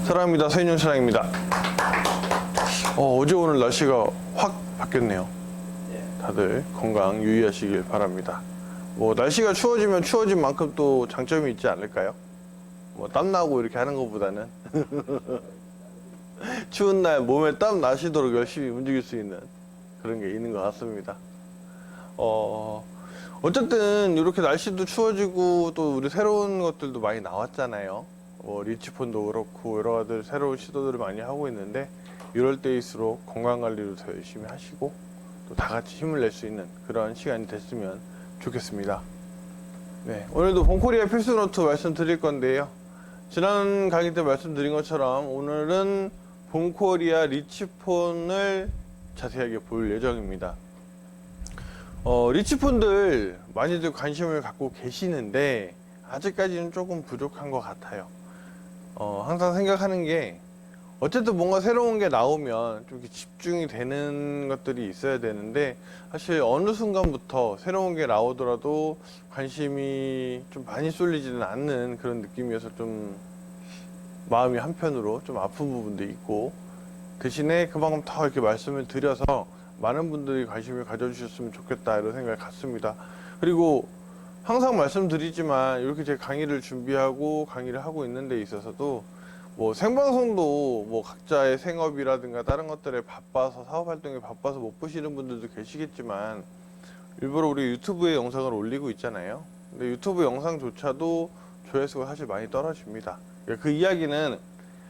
사랑합니다. 서인용 차장입니다. 어제 오늘 날씨가 확 바뀌었네요. 다들 건강 유의하시길 바랍니다. 뭐 날씨가 추워지면 추워진 만큼 또 장점이 있지 않을까요? 뭐 땀나고 이렇게 하는 것보다는 추운 날 몸에 땀 나시도록 열심히 움직일 수 있는 그런 게 있는 것 같습니다. 어쨌든 이렇게 날씨도 추워지고 또 우리 새로운 것들도 많이 나왔잖아요. 리치폰도 그렇고 여러 가지 새로운 시도들을 많이 하고 있는데 이럴 때일수록 건강관리도 더 열심히 하시고 또 다 같이 힘을 낼 수 있는 그런 시간이 됐으면 좋겠습니다. 네, 오늘도 본코리아 필수노트 말씀드릴 건데요. 지난 강의 때 말씀드린 것처럼 오늘은 본코리아 리치폰을 자세하게 볼 예정입니다. 리치폰들 많이들 관심을 갖고 계시는데 아직까지는 조금 부족한 것 같아요. 항상 생각하는 게 어쨌든 뭔가 새로운 게 나오면 좀 이렇게 집중이 되는 것들이 있어야 되는데 사실 어느 순간부터 새로운 게 나오더라도 관심이 좀 많이 쏠리지는 않는 그런 느낌이어서 좀 마음이 한편으로 좀 아픈 부분도 있고, 대신에 그만큼 더 이렇게 말씀을 드려서 많은 분들이 관심을 가져주셨으면 좋겠다 이런 생각을 갖습니다. 그리고 항상 말씀드리지만 이렇게 제 강의를 준비하고 강의를 하고 있는 데 있어서도 뭐 생방송도 뭐 각자의 생업이라든가 다른 것들에 바빠서 사업 활동에 바빠서 못 보시는 분들도 계시겠지만 일부러 우리 유튜브에 영상을 올리고 있잖아요. 근데 유튜브 영상조차도 조회수가 사실 많이 떨어집니다. 그 이야기는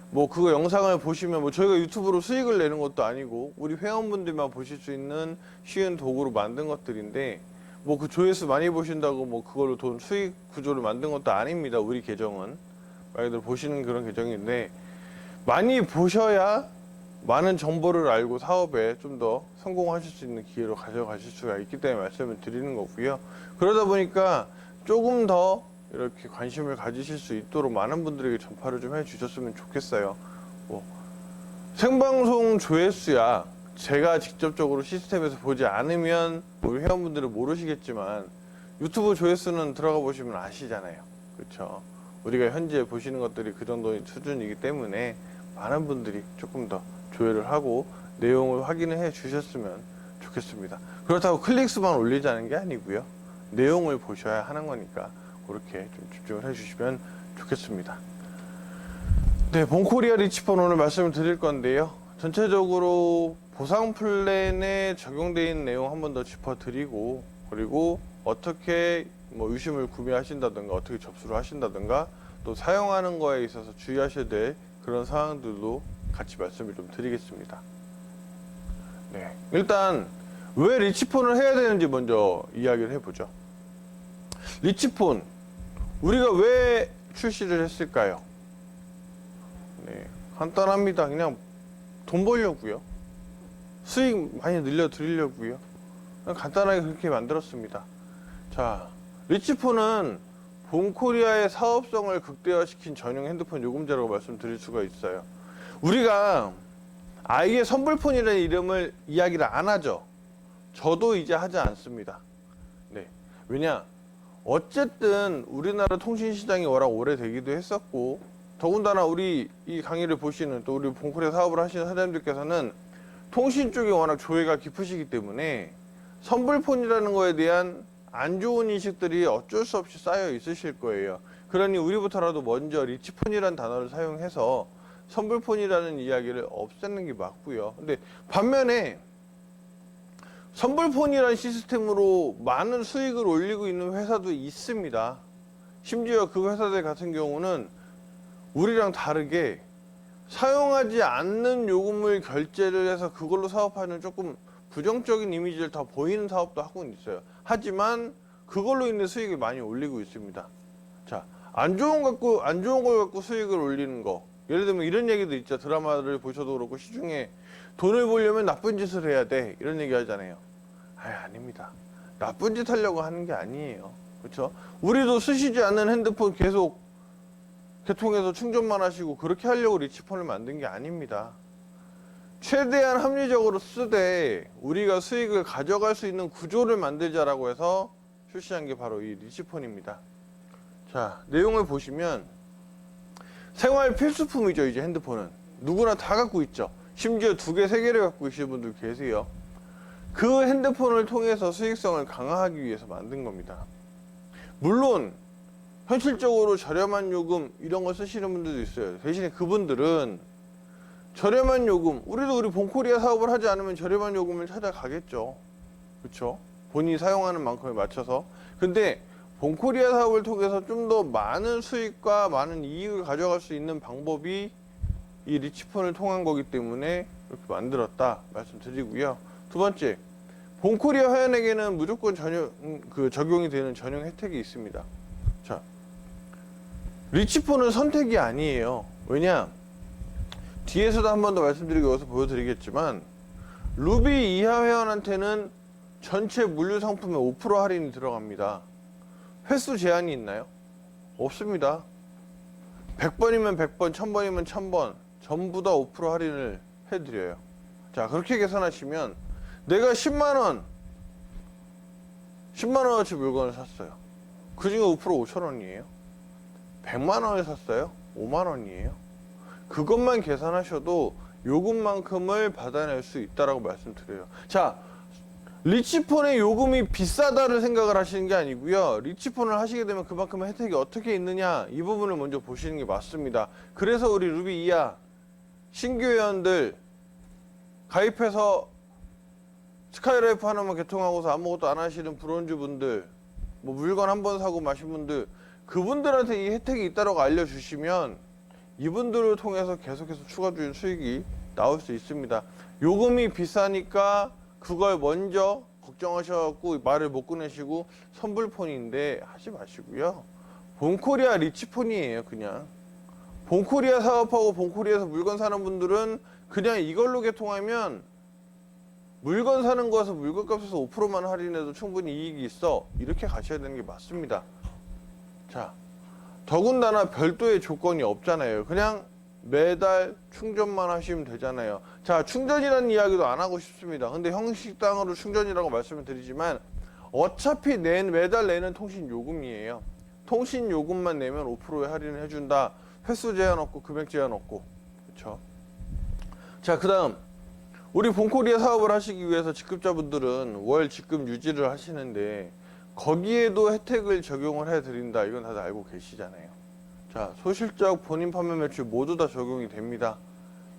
뭐 그거 영상을 보시면 뭐 저희가 유튜브로 수익을 내는 것도 아니고 우리 회원분들만 보실 수 있는 쉬운 도구로 만든 것들인데 뭐 그 조회수 많이 보신다고 뭐 그걸로 돈 수익 구조를 만든 것도 아닙니다. 우리 계정은 말 그대로 보시는 그런 계정인데 많이 보셔야 많은 정보를 알고 사업에 좀 더 성공하실 수 있는 기회로 가져가실 수가 있기 때문에 말씀을 드리는 거고요. 그러다 보니까 조금 더 이렇게 관심을 가지실 수 있도록 많은 분들에게 전파를 좀 해주셨으면 좋겠어요. 뭐 생방송 조회수야 제가 직접적으로 시스템에서 보지 않으면 우리 회원분들은 모르시겠지만 유튜브 조회수는 들어가 보시면 아시잖아요. 그렇죠? 우리가 현재 보시는 것들이 그 정도 수준이기 때문에 많은 분들이 조금 더 조회를 하고 내용을 확인을 해 주셨으면 좋겠습니다. 그렇다고 클릭수만 올리자는 게 아니고요. 내용을 보셔야 하는 거니까 그렇게 좀 집중을 해 주시면 좋겠습니다. 네, 본코리아 리치폰 오늘 말씀을 드릴 건데요. 전체적으로 보상 플랜에 적용되어 있는 내용 한 번 더 짚어드리고, 그리고 어떻게 뭐 유심을 구매하신다든가 어떻게 접수를 하신다든가 또 사용하는 거에 있어서 주의하셔야 될 그런 상황들도 같이 말씀을 좀 드리겠습니다. 네, 일단 왜 리치폰을 해야 되는지 먼저 이야기를 해보죠. 리치폰 우리가 왜 출시를 했을까요? 네, 간단합니다. 그냥 돈 벌려고요. 수익 많이 늘려드리려고요. 그냥 간단하게 그렇게 만들었습니다. 자, 리치폰은 본코리아의 사업성을 극대화시킨 전용 핸드폰 요금제라고 말씀드릴 수가 있어요. 우리가 아예 선불폰이라는 이름을 이야기를 안 하죠. 저도 이제 하지 않습니다. 네, 왜냐? 어쨌든 우리나라 통신시장이 워낙 오래되기도 했었고, 더군다나 우리 이 강의를 보시는 또 우리 본코리아 사업을 하시는 사장님들께서는 통신 쪽에 워낙 조예가 깊으시기 때문에 선불폰이라는 거에 대한 안 좋은 인식들이 어쩔 수 없이 쌓여 있으실 거예요. 그러니 우리부터라도 먼저 리치폰이라는 단어를 사용해서 선불폰이라는 이야기를 없애는 게 맞고요. 근데 반면에 선불폰이라는 시스템으로 많은 수익을 올리고 있는 회사도 있습니다. 심지어 그 회사들 같은 경우는 우리랑 다르게 사용하지 않는 요금을 결제를 해서 그걸로 사업하는 조금 부정적인 이미지를 더 보이는 사업도 하고 있어요. 하지만 그걸로 인해 수익을 많이 올리고 있습니다. 자, 안 좋은 걸 갖고 수익을 올리는 거. 예를 들면 이런 얘기도 있죠. 드라마를 보셔도 그렇고 시중에 돈을 벌려면 나쁜 짓을 해야 돼. 이런 얘기 하잖아요. 아닙니다. 나쁜 짓 하려고 하는 게 아니에요. 그렇죠? 우리도 쓰시지 않는 핸드폰 계속 개통해서 충전만 하시고 그렇게 하려고 리치폰을 만든 게 아닙니다. 최대한 합리적으로 쓰되 우리가 수익을 가져갈 수 있는 구조를 만들자라고 해서 출시한 게 바로 이 리치폰입니다. 자, 내용을 보시면 생활 필수품이죠. 이제 핸드폰은 누구나 다 갖고 있죠. 심지어 2개, 3개를 갖고 계시는 분들 계세요. 그 핸드폰을 통해서 수익성을 강화하기 위해서 만든 겁니다. 물론 현실적으로 저렴한 요금 이런 거 쓰시는 분들도 있어요. 대신에 그분들은 저렴한 요금, 우리도 우리 본코리아 사업을 하지 않으면 저렴한 요금을 찾아가겠죠. 그렇죠? 본인이 사용하는 만큼에 맞춰서. 근데 본코리아 사업을 통해서 좀 더 많은 수익과 많은 이익을 가져갈 수 있는 방법이 이 리치폰을 통한 거기 때문에 이렇게 만들었다 말씀드리고요. 두 번째, 본코리아 회원에게는 무조건 적용이 되는 전용 혜택이 있습니다. 자, 리치폰은 선택이 아니에요. 왜냐? 뒤에서도 한 번 더 말씀드리고 여기서 보여드리겠지만 루비 이하 회원한테는 전체 물류 상품에 5% 할인이 들어갑니다. 횟수 제한이 있나요? 없습니다. 100번이면 100번, 1000번이면 1000번 전부 다 5% 할인을 해드려요. 자, 그렇게 계산하시면 내가 10만원어치 물건을 샀어요. 그 중에 5% 5,000원이에요. 100만원을 샀어요. 5만원이에요. 그것만 계산하셔도 요금만큼을 받아낼 수 있다라고 말씀드려요. 자, 리치폰의 요금이 비싸다를 생각을 하시는 게 아니고요. 리치폰을 하시게 되면 그만큼의 혜택이 어떻게 있느냐, 이 부분을 먼저 보시는 게 맞습니다. 그래서 우리 루비 이하 신규 회원들 가입해서 스카이라이프 하나만 개통하고서 아무것도 안 하시는 브론즈 분들, 뭐 물건 한 번 사고 마신 분들, 그분들한테 이 혜택이 있다고 알려주시면 이분들을 통해서 계속해서 추가적인 수익이 나올 수 있습니다. 요금이 비싸니까 그걸 먼저 걱정하셔갖고 말을 못 꺼내시고 선불폰인데 하지 마시고요. 본코리아 리치폰이에요. 그냥 본코리아 사업하고 본코리아에서 물건 사는 분들은 그냥 이걸로 개통하면 물건 사는 거에서 물건값에서 5%만 할인해도 충분히 이익이 있어, 이렇게 가셔야 되는 게 맞습니다. 자, 더군다나 별도의 조건이 없잖아요. 그냥 매달 충전만 하시면 되잖아요. 자, 충전이라는 이야기도 안 하고 싶습니다. 근데 형식당으로 충전이라고 말씀을 드리지만 어차피 매달 내는 통신 요금이에요. 통신 요금만 내면 5%의 할인을 해준다. 횟수 제한 없고 금액 제한 없고. 그렇죠? 자, 그 다음 우리 본코리아 사업을 하시기 위해서 직급자분들은 월 직급 유지를 하시는데 거기에도 혜택을 적용을 해드린다. 이건 다들 알고 계시잖아요. 자, 소실적 본인 판매 매출 모두 다 적용이 됩니다.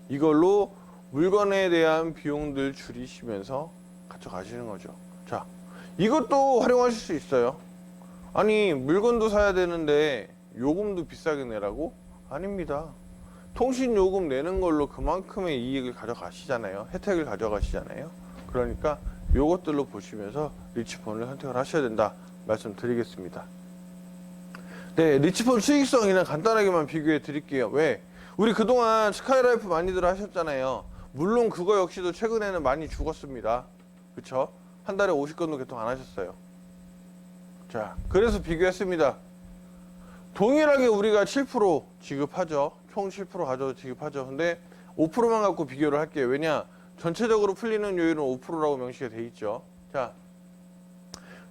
이걸로 물건에 대한 비용들 줄이시면서 가져가시는 거죠. 자, 이것도 활용하실 수 있어요. 아니, 물건도 사야 되는데 요금도 비싸게 내라고? 아닙니다. 통신 요금 내는 걸로 그만큼의 이익을 가져가시잖아요. 혜택을 가져가시잖아요. 그러니까 요것들로 보시면서 리치폰을 선택을 하셔야 된다 말씀드리겠습니다. 네, 리치폰 수익성이랑 간단하게만 비교해 드릴게요. 왜? 우리 그동안 스카이라이프 많이들 하셨잖아요. 물론 그거 역시도 최근에는 많이 죽었습니다. 그쵸? 한 달에 50건도 개통 안 하셨어요. 자, 그래서 비교했습니다. 동일하게 우리가 7% 지급하죠. 총 7% 가져도 지급하죠. 근데 5%만 갖고 비교를 할게요. 왜냐? 전체적으로 풀리는 요율은 5%라고 명시가 돼 있죠. 자,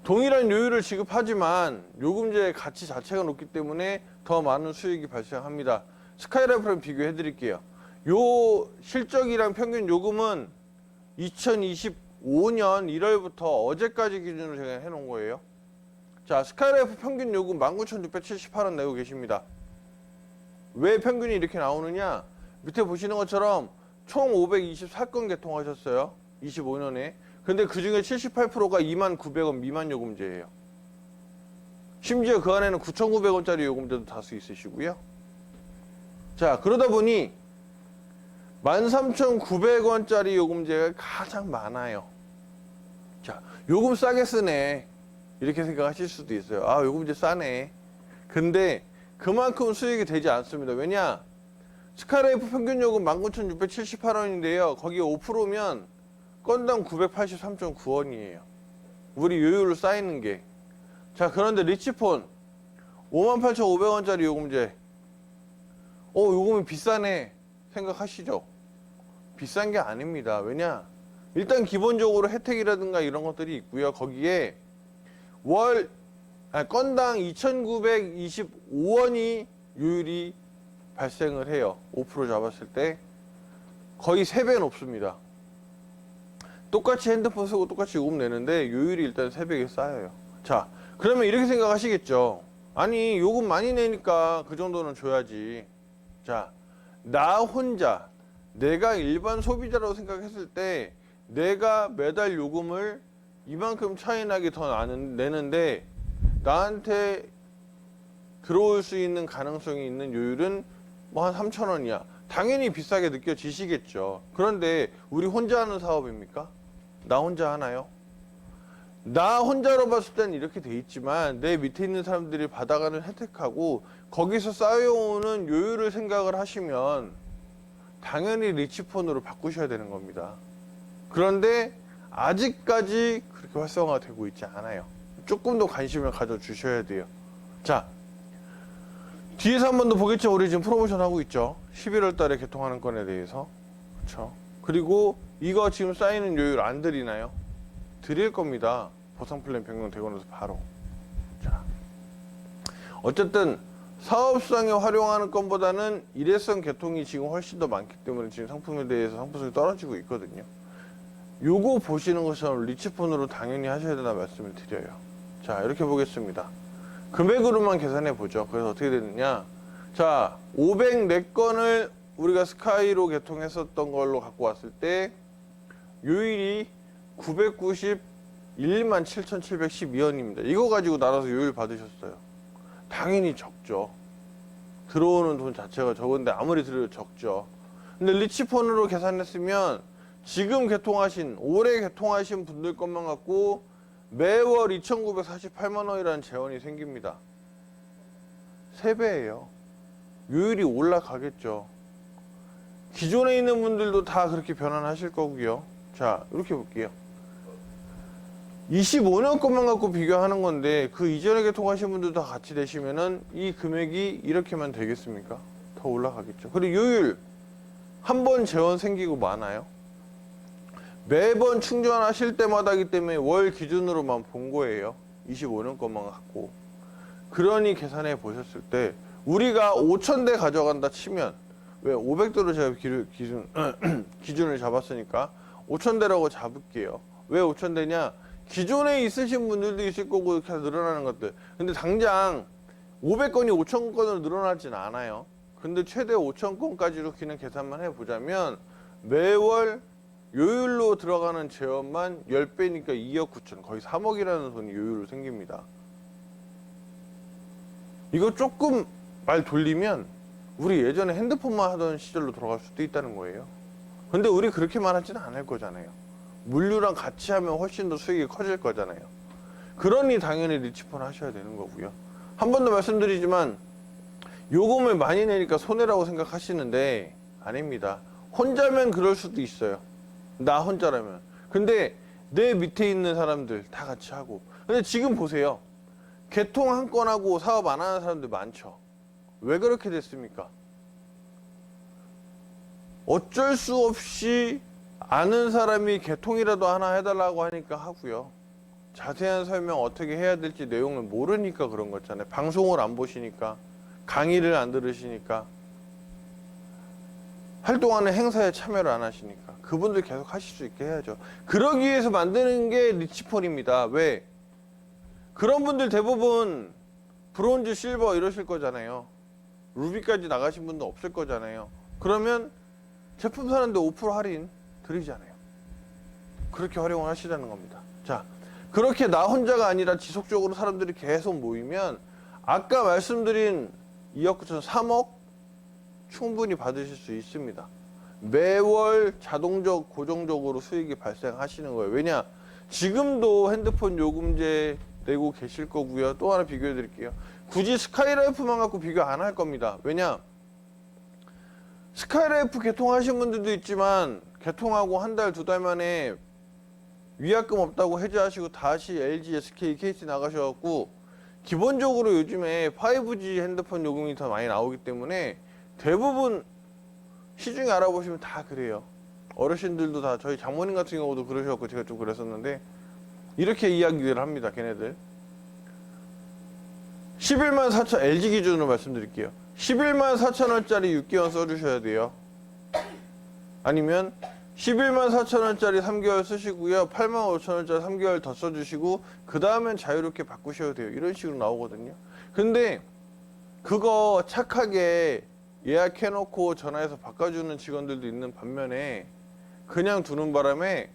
동일한 요율을 지급하지만 요금제의 가치 자체가 높기 때문에 더 많은 수익이 발생합니다. 스카이라이프랑 비교해 드릴게요. 요 실적이랑 평균 요금은 2025년 1월부터 어제까지 기준으로 제가 해놓은 거예요. 자, 스카이라이프 평균 요금 19,678원 내고 계십니다. 왜 평균이 이렇게 나오느냐? 밑에 보시는 것처럼 총 524건 개통하셨어요. 25년에. 근데 그 중에 78%가 29,900원 미만 요금제예요. 심지어 그 안에는 9,900원짜리 요금제도 다수 있으시고요. 자, 그러다 보니 13,900원짜리 요금제가 가장 많아요. 자, 요금 싸게 쓰네, 이렇게 생각하실 수도 있어요. 아, 요금제 싸네. 근데 그만큼 수익이 되지 않습니다. 왜냐? 스카이라이프 평균 요금 19,678원인데요. 거기에 5%면 건당 983.9원이에요. 우리 요율로 쌓이는 게. 자, 그런데 리치폰 58,500원짜리 요금제. 요금이 비싸네 생각하시죠? 비싼 게 아닙니다. 왜냐? 일단 기본적으로 혜택이라든가 이런 것들이 있고요. 거기에 건당 2,925원이 요율이 발생을 해요. 5% 잡았을 때 거의 3배 높습니다. 똑같이 핸드폰 쓰고 똑같이 요금 내는데 요율이 일단 3배가 쌓여요. 자, 그러면 이렇게 생각하시겠죠. 아니, 요금 많이 내니까 그 정도는 줘야지. 자, 나 혼자 내가 일반 소비자라고 생각했을 때 내가 매달 요금을 이만큼 차이 나게 더 내는데 나한테 들어올 수 있는 가능성이 있는 요율은 뭐 한 3,000원이야. 당연히 비싸게 느껴지시겠죠. 그런데 우리 혼자 하는 사업입니까? 나 혼자 하나요? 나 혼자로 봤을 땐 이렇게 돼 있지만 내 밑에 있는 사람들이 받아가는 혜택하고 거기서 쌓여오는 요율을 생각을 하시면 당연히 리치폰으로 바꾸셔야 되는 겁니다. 그런데 아직까지 그렇게 활성화가 되고 있지 않아요. 조금 더 관심을 가져주셔야 돼요. 자, 뒤에서 한 번 더 보겠죠. 우리 지금 프로모션 하고 있죠. 11월 달에 개통하는 건에 대해서. 그렇죠. 그리고 이거 지금 쌓이는 요율 안 드리나요? 드릴 겁니다. 보상 플랜 변경되고 나서 바로. 자, 어쨌든 사업상에 활용하는 건보다는 일회성 개통이 지금 훨씬 더 많기 때문에 지금 상품에 대해서 상품성이 떨어지고 있거든요. 요거 보시는 것처럼 리치폰으로 당연히 하셔야 된다 말씀을 드려요. 자, 이렇게 보겠습니다. 금액으로만 계산해 보죠. 그래서 어떻게 되느냐. 자, 504건을 우리가 스카이로 개통했었던 걸로 갖고 왔을 때 요율이 991만 7,712원입니다. 이거 가지고 나눠서 요율 받으셨어요. 당연히 적죠. 들어오는 돈 자체가 적은데 아무리 들어도 적죠. 근데 리치폰으로 계산했으면 지금 개통하신, 올해 개통하신 분들 것만 갖고 매월 2,948만 원이라는 재원이 생깁니다. 3배예요. 요율이 올라가겠죠. 기존에 있는 분들도 다 그렇게 변환하실 거고요. 자, 이렇게 볼게요. 25년 것만 갖고 비교하는 건데 그 이전에 개통하신 분들도 다 같이 되시면은 이 금액이 이렇게만 되겠습니까? 더 올라가겠죠. 그리고 요율 한 번 재원 생기고 많아요. 매번 충전하실 때마다이기 때문에 월 기준으로만 본 거예요. 25년 것만 갖고. 그러니 계산해 보셨을 때 우리가 5,000대 가져간다 치면 왜 500대로 제가 기준을 잡았으니까 5,000대라고 잡을게요. 왜 5,000대냐? 기존에 있으신 분들도 있을 거고 이렇게 늘어나는 것들. 근데 당장 500건이 5,000건으로 늘어나진 않아요. 근데 최대 5,000건까지로 그냥 계산만 해보자면 매월 요율로 들어가는 재원만 10배니까 2억 9천, 거의 3억이라는 돈이 요율로 생깁니다. 이거 조금 말 돌리면 우리 예전에 핸드폰만 하던 시절로 돌아갈 수도 있다는 거예요. 근데 우리 그렇게만 하지는 않을 거잖아요. 물류랑 같이 하면 훨씬 더 수익이 커질 거잖아요. 그러니 당연히 리치폰 하셔야 되는 거고요. 한 번 더 말씀드리지만 요금을 많이 내니까 손해라고 생각하시는데 아닙니다. 혼자면 그럴 수도 있어요. 나 혼자라면. 근데 내 밑에 있는 사람들 다 같이 하고. 근데 지금 보세요. 개통 한 건 하고 사업 안 하는 사람들 많죠. 왜 그렇게 됐습니까? 어쩔 수 없이 아는 사람이 개통이라도 하나 해달라고 하니까 하고요. 자세한 설명 어떻게 해야 될지 내용을 모르니까 그런 거잖아요. 방송을 안 보시니까, 강의를 안 들으시니까, 활동하는 행사에 참여를 안 하시니까 그분들 계속 하실 수 있게 해야죠. 그러기 위해서 만드는 게 리치폰입니다. 왜? 그런 분들 대부분 브론즈, 실버 이러실 거잖아요. 루비까지 나가신 분도 없을 거잖아요. 그러면 제품 사는데 5% 할인 드리잖아요. 그렇게 활용을 하시자는 겁니다. 자, 그렇게 나 혼자가 아니라 지속적으로 사람들이 계속 모이면 아까 말씀드린 2억 9천 3억 충분히 받으실 수 있습니다. 매월 자동적 고정적으로 수익이 발생하시는 거예요. 왜냐? 지금도 핸드폰 요금제 내고 계실 거고요. 또 하나 비교해 드릴게요. 굳이 스카이라이프만 갖고 비교 안 할 겁니다. 왜냐? 스카이라이프 개통하신 분들도 있지만 개통하고 한 달, 2달 만에 위약금 없다고 해지하시고 다시 LG, SK, KT 나가셔갖고 기본적으로 요즘에 5G 핸드폰 요금이 더 많이 나오기 때문에 대부분 시중에 알아보시면 다 그래요. 어르신들도 다, 저희 장모님 같은 경우도 그러셔갖고 제가 좀 그랬었는데 이렇게 이야기를 합니다. 걔네들 11만 4천 LG 기준으로 말씀드릴게요. 11만 4천 원짜리 6개월 써주셔야 돼요. 아니면 11만 4천 원짜리 3개월 쓰시고요. 8만 5천 원짜리 3개월 더 써주시고 그 다음엔 자유롭게 바꾸셔도 돼요. 이런 식으로 나오거든요. 근데 그거 착하게 예약해놓고 전화해서 바꿔주는 직원들도 있는 반면에 그냥 두는 바람에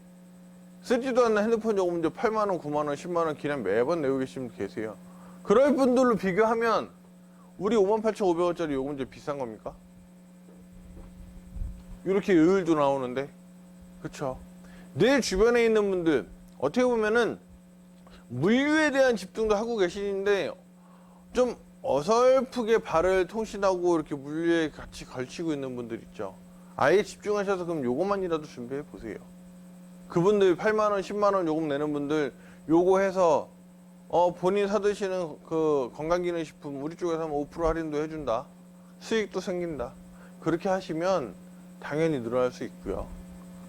쓰지도 않는 핸드폰 요금제 8만 원, 9만 원, 10만 원 그냥 매번 내고 계시는 분 계세요. 그럴 분들로 비교하면 우리 58,500원짜리 요금제 비싼 겁니까? 이렇게 요율도 나오는데, 그쵸? 내 주변에 있는 분들 어떻게 보면은 물류에 대한 집중도 하고 계시는데 좀 어설프게 발을 통신하고 이렇게 물류에 같이 걸치고 있는 분들 있죠. 아예 집중하셔서 그럼 요거만이라도 준비해 보세요. 그분들 8만 원, 10만 원 요금 내는 분들 요거 해서 본인 사드시는 그 건강기능식품 우리 쪽에서 하면 5% 할인도 해준다. 수익도 생긴다. 그렇게 하시면 당연히 늘어날 수 있고요.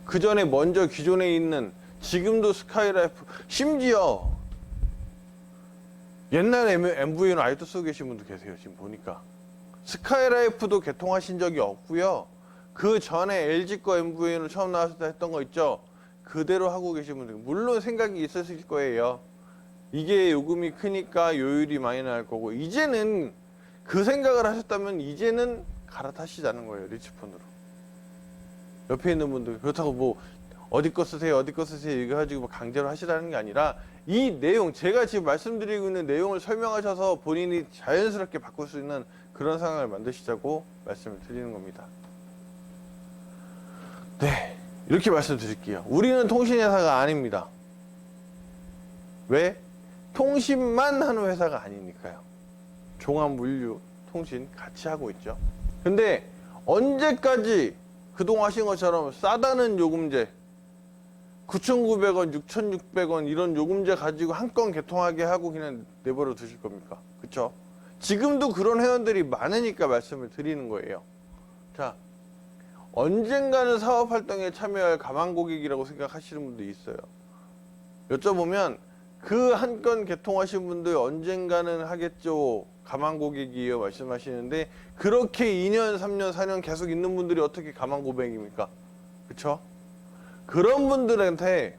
그 전에 먼저 기존에 있는 지금도 스카이라이프 심지어 옛날 MV는 아직도 쓰고 계신 분도 계세요. 지금 보니까 스카이라이프도 개통하신 적이 없고요. 그 전에 LG 거 MVN으로 처음 나왔을 때 했던 거 있죠. 그대로 하고 계신 분들 물론 생각이 있으실 거예요. 이게 요금이 크니까 요율이 많이 나올 거고 이제는 그 생각을 하셨다면 이제는 갈아타시자는 거예요. 리치폰으로. 옆에 있는 분들 그렇다고 뭐 어디 거 쓰세요 어디 거 쓰세요 이거 가지고 뭐 강제로 하시라는 게 아니라 이 내용 제가 지금 말씀드리고 있는 내용을 설명하셔서 본인이 자연스럽게 바꿀 수 있는 그런 상황을 만드시자고 말씀을 드리는 겁니다. 네, 이렇게 말씀드릴게요. 우리는 통신회사가 아닙니다. 왜? 통신만 하는 회사가 아니니까요. 종합 물류, 통신 같이 하고 있죠. 근데 언제까지 그동안 하신 것처럼 싸다는 요금제 9,900원, 6,600원 이런 요금제 가지고 한 건 개통하게 하고 그냥 내버려 두실 겁니까? 그쵸? 지금도 그런 회원들이 많으니까 말씀을 드리는 거예요. 자, 언젠가는 사업활동에 참여할 가망고객이라고 생각하시는 분도 있어요. 여쭤보면 그 한 건 개통하신 분들 언젠가는 하겠죠. 가망고객이에요. 말씀하시는데 그렇게 2년, 3년, 4년 계속 있는 분들이 어떻게 가망고객입니까? 그쵸? 그런 분들한테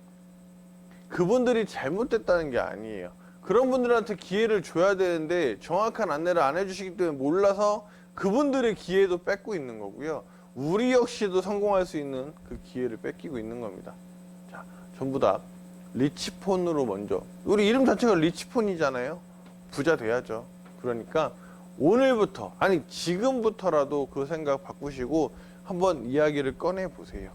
그분들이 잘못됐다는 게 아니에요. 그런 분들한테 기회를 줘야 되는데 정확한 안내를 안 해주시기 때문에 몰라서 그분들의 기회도 뺏고 있는 거고요. 우리 역시도 성공할 수 있는 그 기회를 뺏기고 있는 겁니다. 자, 전부 다 리치폰으로 먼저 우리 이름 자체가 리치폰이잖아요. 부자 돼야죠. 그러니까 오늘부터 아니 지금부터라도 그 생각 바꾸시고 한번 이야기를 꺼내 보세요.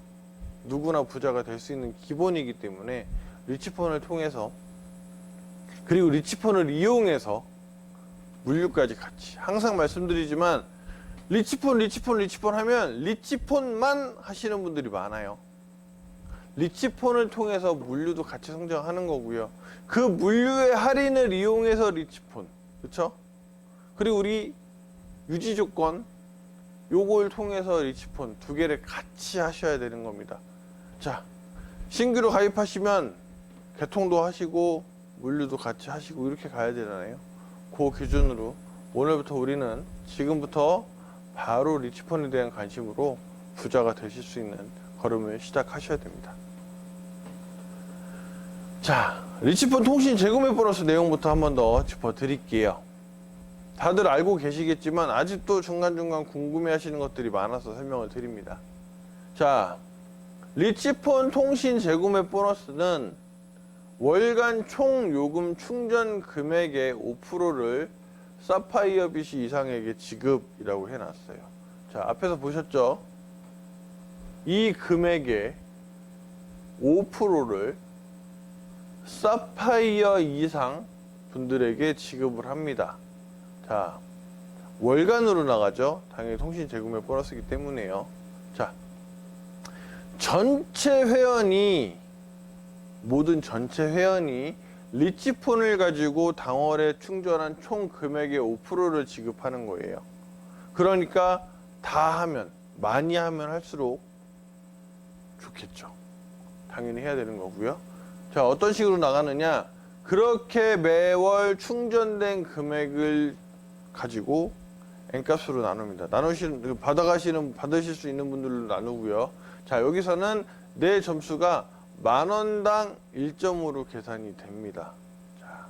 누구나 부자가 될 수 있는 기본이기 때문에 리치폰을 통해서 그리고 리치폰을 이용해서 물류까지 같이 항상 말씀드리지만 리치폰 하면 리치폰만 하시는 분들이 많아요. 리치폰을 통해서 물류도 같이 성장하는 거고요. 그 물류의 할인을 이용해서 리치폰, 그렇죠? 그리고 우리 유지 조건 요걸 통해서 리치폰 두 개를 같이 하셔야 되는 겁니다. 자, 신규로 가입하시면 개통도 하시고 물류도 같이 하시고 이렇게 가야 되잖아요. 그 기준으로 오늘부터 우리는 지금부터 바로 리치폰에 대한 관심으로 부자가 되실 수 있는 걸음을 시작하셔야 됩니다. 자, 리치폰 통신 재구매 보너스 내용부터 한 번 더 짚어드릴게요. 다들 알고 계시겠지만 아직도 중간중간 궁금해 하시는 것들이 많아서 설명을 드립니다. 자, 리치폰 통신 재구매 보너스는 월간 총 요금 충전 금액의 5%를 사파이어 빛이 이상에게 지급이라고 해놨어요. 자, 앞에서 보셨죠? 이 금액의 5%를 사파이어 이상 분들에게 지급을 합니다. 자, 월간으로 나가죠. 당연히 통신 재구매 보너스이기 때문에요. 자, 모든 전체 회원이 리치폰을 가지고 당월에 충전한 총 금액의 5%를 지급하는 거예요. 그러니까 다 하면, 많이 하면 할수록 좋겠죠. 당연히 해야 되는 거고요. 자, 어떤 식으로 나가느냐? 그렇게 매월 충전된 금액을 가지고 n값으로 나눕니다. 받으실 수 있는 분들로 나누고요. 자, 여기서는 내 점수가 10,000원당 1점으로 계산이 됩니다. 자,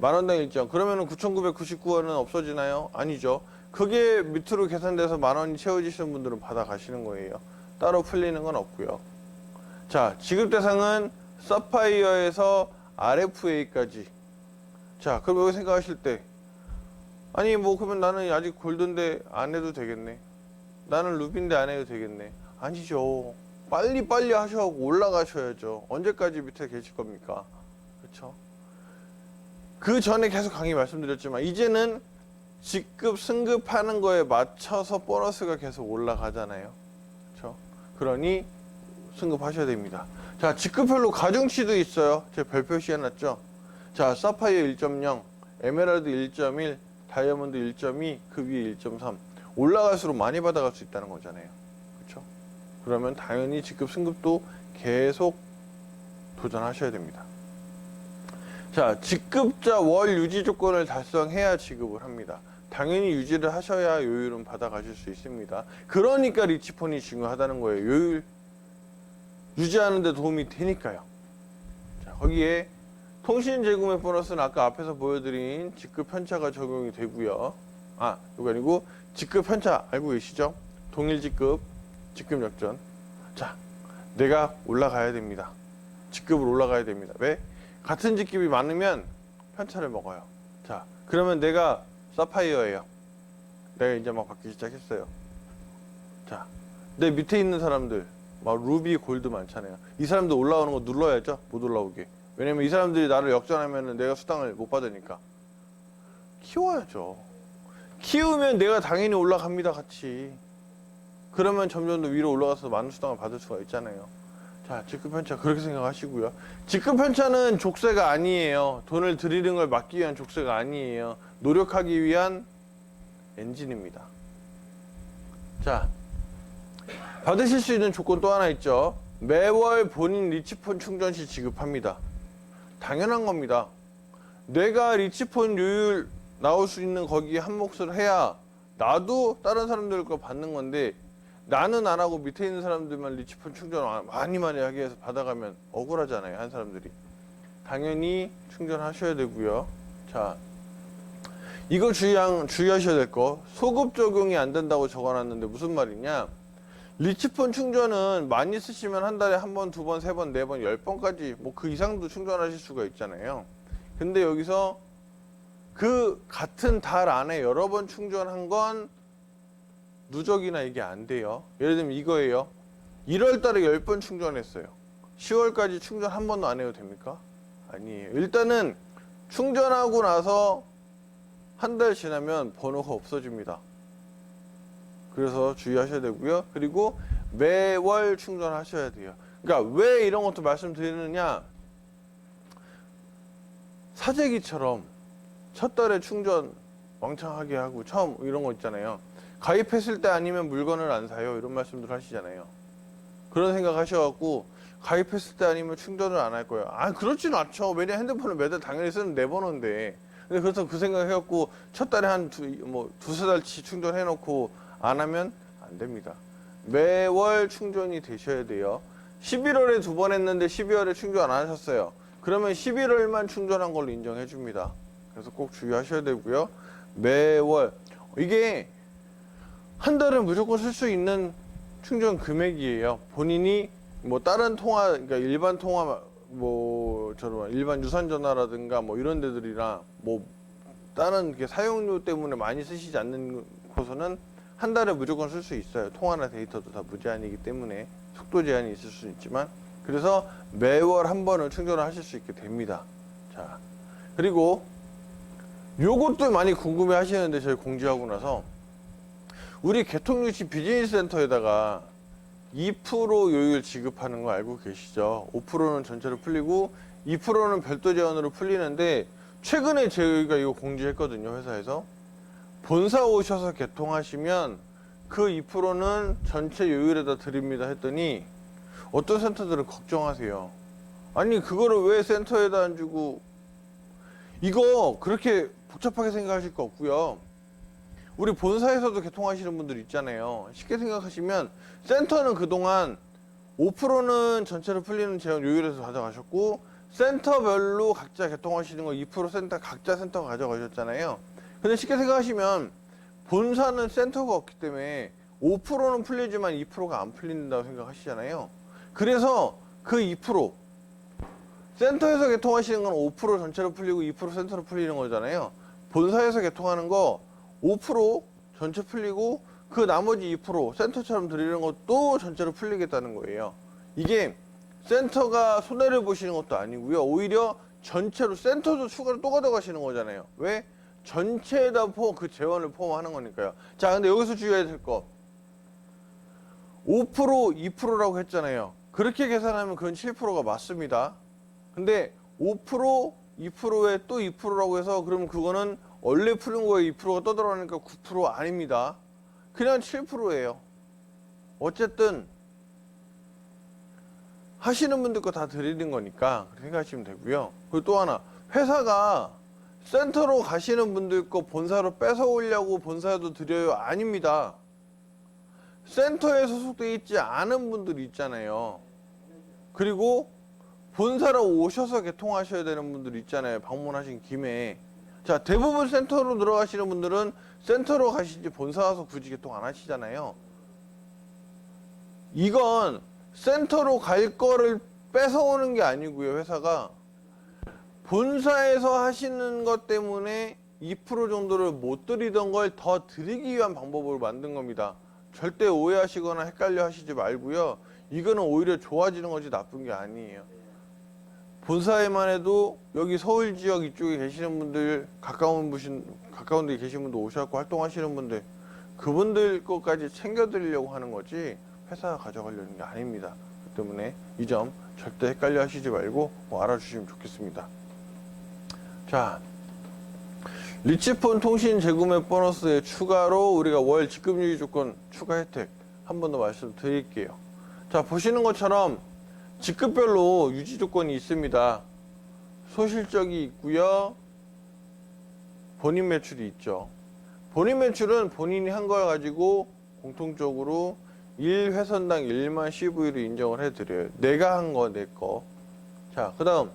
10,000원당 1점. 그러면은 9,999원은 없어지나요? 아니죠. 그게 밑으로 계산돼서 10,000원이 채워지시는 분들은 받아가시는 거예요. 따로 풀리는 건 없고요. 자, 지급 대상은 사파이어에서 RFA까지. 자, 그럼 여기 생각하실 때, 아니 뭐 그러면 나는 아직 골드인데 안 해도 되겠네. 나는 루비인데 안 해도 되겠네. 아니죠. 빨리 하셔고 올라가셔야죠. 언제까지 밑에 계실 겁니까? 그렇죠? 그 전에 계속 강의 말씀드렸지만 이제는 직급 승급하는 거에 맞춰서 보너스가 계속 올라가잖아요. 그렇죠? 그러니 승급하셔야 됩니다. 자, 직급별로 가중치도 있어요. 제가 별표 씌워놨죠. 자, 사파이어 1.0, 에메랄드 1.1, 다이아몬드 1.2, 그 위에 1.3. 올라갈수록 많이 받아갈 수 있다는 거잖아요. 그렇죠? 그러면 당연히 직급 승급도 계속 도전하셔야 됩니다. 자, 직급자 월 유지 조건을 달성해야 지급을 합니다. 당연히 유지를 하셔야 요율은 받아가실 수 있습니다. 그러니까 리치폰이 중요하다는 거예요. 요율 유지하는 데 도움이 되니까요. 자, 거기에 통신 제공의 보너스는 아까 앞에서 보여드린 직급 편차가 적용이 되고요. 이거 아니고 직급 편차 알고 계시죠? 동일 직급, 직급 역전. 자, 내가 올라가야 됩니다. 직급으로 올라가야 됩니다. 왜? 같은 직급이 많으면 편차를 먹어요. 자, 그러면 내가 사파이어예요. 내가 이제 막 받기 시작했어요. 자, 내 밑에 있는 사람들, 막 루비, 골드 많잖아요. 이 사람들 올라오는 거 눌러야죠. 못 올라오게. 왜냐면 이 사람들이 나를 역전하면 내가 수당을 못 받으니까. 키워야죠. 키우면 내가 당연히 올라갑니다, 같이. 그러면 점점 더 위로 올라가서 많은 수당을 받을 수가 있잖아요. 자, 직급 편차 그렇게 생각하시고요. 직급 편차는 족쇄가 아니에요. 돈을 들이는 걸 막기 위한 족쇄가 아니에요. 노력하기 위한 엔진입니다. 자, 받으실 수 있는 조건 또 하나 있죠. 매월 본인 리치폰 충전 시 지급합니다. 당연한 겁니다. 내가 리치폰 요율 나올 수 있는 거기에 한 몫을 해야 나도 다른 사람들 거 받는 건데, 나는 안 하고 밑에 있는 사람들만 리치폰 충전 많이 하게 해서 받아가면 억울하잖아요, 한 사람들이. 당연히 충전하셔야 되고요. 자, 이거 주의하셔야 될 거. 소급 적용이 안 된다고 적어놨는데 무슨 말이냐? 리치폰 충전은 많이 쓰시면 한 달에 한 번, 두 번, 세 번, 네 번, 10번까지 뭐 그 이상도 충전하실 수가 있잖아요. 근데 여기서 그 같은 달 안에 여러 번 충전한 건 누적이나 이게 안 돼요. 예를 들면 이거예요. 1월 달에 10번 충전했어요. 10월까지 충전 한 번도 안 해도 됩니까? 아니에요. 일단은 충전하고 나서 한 달 지나면 번호가 없어집니다. 그래서 주의하셔야 되고요. 그리고 매월 충전하셔야 돼요. 그러니까 왜 이런 것도 말씀드리느냐, 사재기처럼 첫 달에 충전 왕창하게 하고 처음 이런 거 있잖아요. 가입했을 때 아니면 물건을 안 사요, 이런 말씀들 하시잖아요. 그런 생각 하셔갖고 가입했을 때 아니면 충전을 안 할 거예요. 그렇지는 않죠. 왜냐, 핸드폰을 매달 당연히 쓰는 내 번호인데. 근데 그래서 그 생각 해갖고 첫 달에 한 두세 달치 충전해놓고 안 하면 안 됩니다. 매월 충전이 되셔야 돼요. 11월에 2번 했는데 12월에 충전 안 하셨어요. 그러면 11월만 충전한 걸로 인정해 줍니다. 그래서 꼭 주의하셔야 되고요. 매월, 이게 한 달은 무조건 쓸 수 있는 충전 금액이에요. 본인이 뭐 다른 통화, 그러니까 일반 통화, 저런 일반 유선 전화라든가 뭐 이런 데들이랑 뭐 다른 사용료 때문에 많이 쓰시지 않는 곳은 한 달에 무조건 쓸 수 있어요. 통화나 데이터도 다 무제한이기 때문에 속도 제한이 있을 수 있지만, 그래서 매월 한 번을 충전을 하실 수 있게 됩니다. 자, 그리고 요것도 많이 궁금해 하시는데 저희 공지하고 나서 우리 개통유치 비즈니스 센터에다가 2% 요율 지급하는 거 알고 계시죠? 5%는 전체로 풀리고 2%는 별도 제한으로 풀리는데, 최근에 저희가 이거 공지했거든요, 회사에서. 본사 오셔서 개통하시면 그 2%는 전체 요율에다 드립니다 했더니 어떤 센터들은 걱정하세요. 아니, 그거를 왜 센터에다 안 주고. 이거 그렇게 복잡하게 생각하실 거 없고요. 우리 본사에서도 개통하시는 분들 있잖아요. 쉽게 생각하시면 센터는 그동안 5%는 전체로 풀리는 제한 요율에서 가져가셨고 센터별로 각자 개통하시는 거 2% 센터 각자 센터가 가져가셨잖아요. 근데 쉽게 생각하시면 본사는 센터가 없기 때문에 5%는 풀리지만 2%가 안 풀린다고 생각하시잖아요. 그래서 그 2% 센터에서 개통하시는 건 5% 전체로 풀리고 2% 센터로 풀리는 거잖아요. 본사에서 개통하는 거 5% 전체 풀리고 그 나머지 2% 센터처럼 드리는 것도 전체로 풀리겠다는 거예요. 이게 센터가 손해를 보시는 것도 아니고요. 오히려 전체로 센터도 추가로 또 가져가시는 거잖아요. 왜? 전체에다 그 재원을 포함하는 거니까요. 자, 근데 여기서 주의해야 될 거. 5%, 2%라고 했잖아요. 그렇게 계산하면 그건 7%가 맞습니다. 근데 5%, 2%에 또 2%라고 해서 그러면 그거는 원래 푸는 거에 2%가 떠들어가니까 9% 아닙니다. 그냥 7%예요. 어쨌든 하시는 분들 거 다 드리는 거니까 그렇게 생각하시면 되고요. 그리고 또 하나, 회사가 센터로 가시는 분들 거 본사로 뺏어오려고 본사에도 드려요? 아닙니다. 센터에 소속돼 있지 않은 분들이 있잖아요. 그리고 본사로 오셔서 개통하셔야 되는 분들 있잖아요. 방문하신 김에. 자, 대부분 센터로 들어가시는 분들은 센터로 가시지 본사 와서 굳이 개통 안 하시잖아요. 이건 센터로 갈 거를 뺏어오는 게 아니고요. 회사가 본사에서 하시는 것 때문에 2% 정도를 못 드리던 걸 더 드리기 위한 방법으로 만든 겁니다. 절대 오해하시거나 헷갈려 하시지 말고요. 이거는 오히려 좋아지는 거지 나쁜 게 아니에요. 본사에만 해도 여기 서울 지역 이쪽에 계시는 분들, 가까운 데 계신 분들 오셔서 활동하시는 분들, 그분들 것까지 챙겨드리려고 하는 거지 회사가 가져가려는 게 아닙니다. 그 때문에 이 점 절대 헷갈려 하시지 말고 알아주시면 좋겠습니다. 자, 리치폰 통신 재구매 보너스에 추가로 우리가 월 직급유지 조건 추가 혜택 한 번 더 말씀드릴게요. 자, 보시는 것처럼 직급별로 유지 조건이 있습니다. 소실적이 있고요. 본인 매출이 있죠. 본인 매출은 본인이 한 걸 가지고 공통적으로 1회선당 1만 CV로 인정을 해드려요. 내가 한 거, 내 거. 자, 그 다음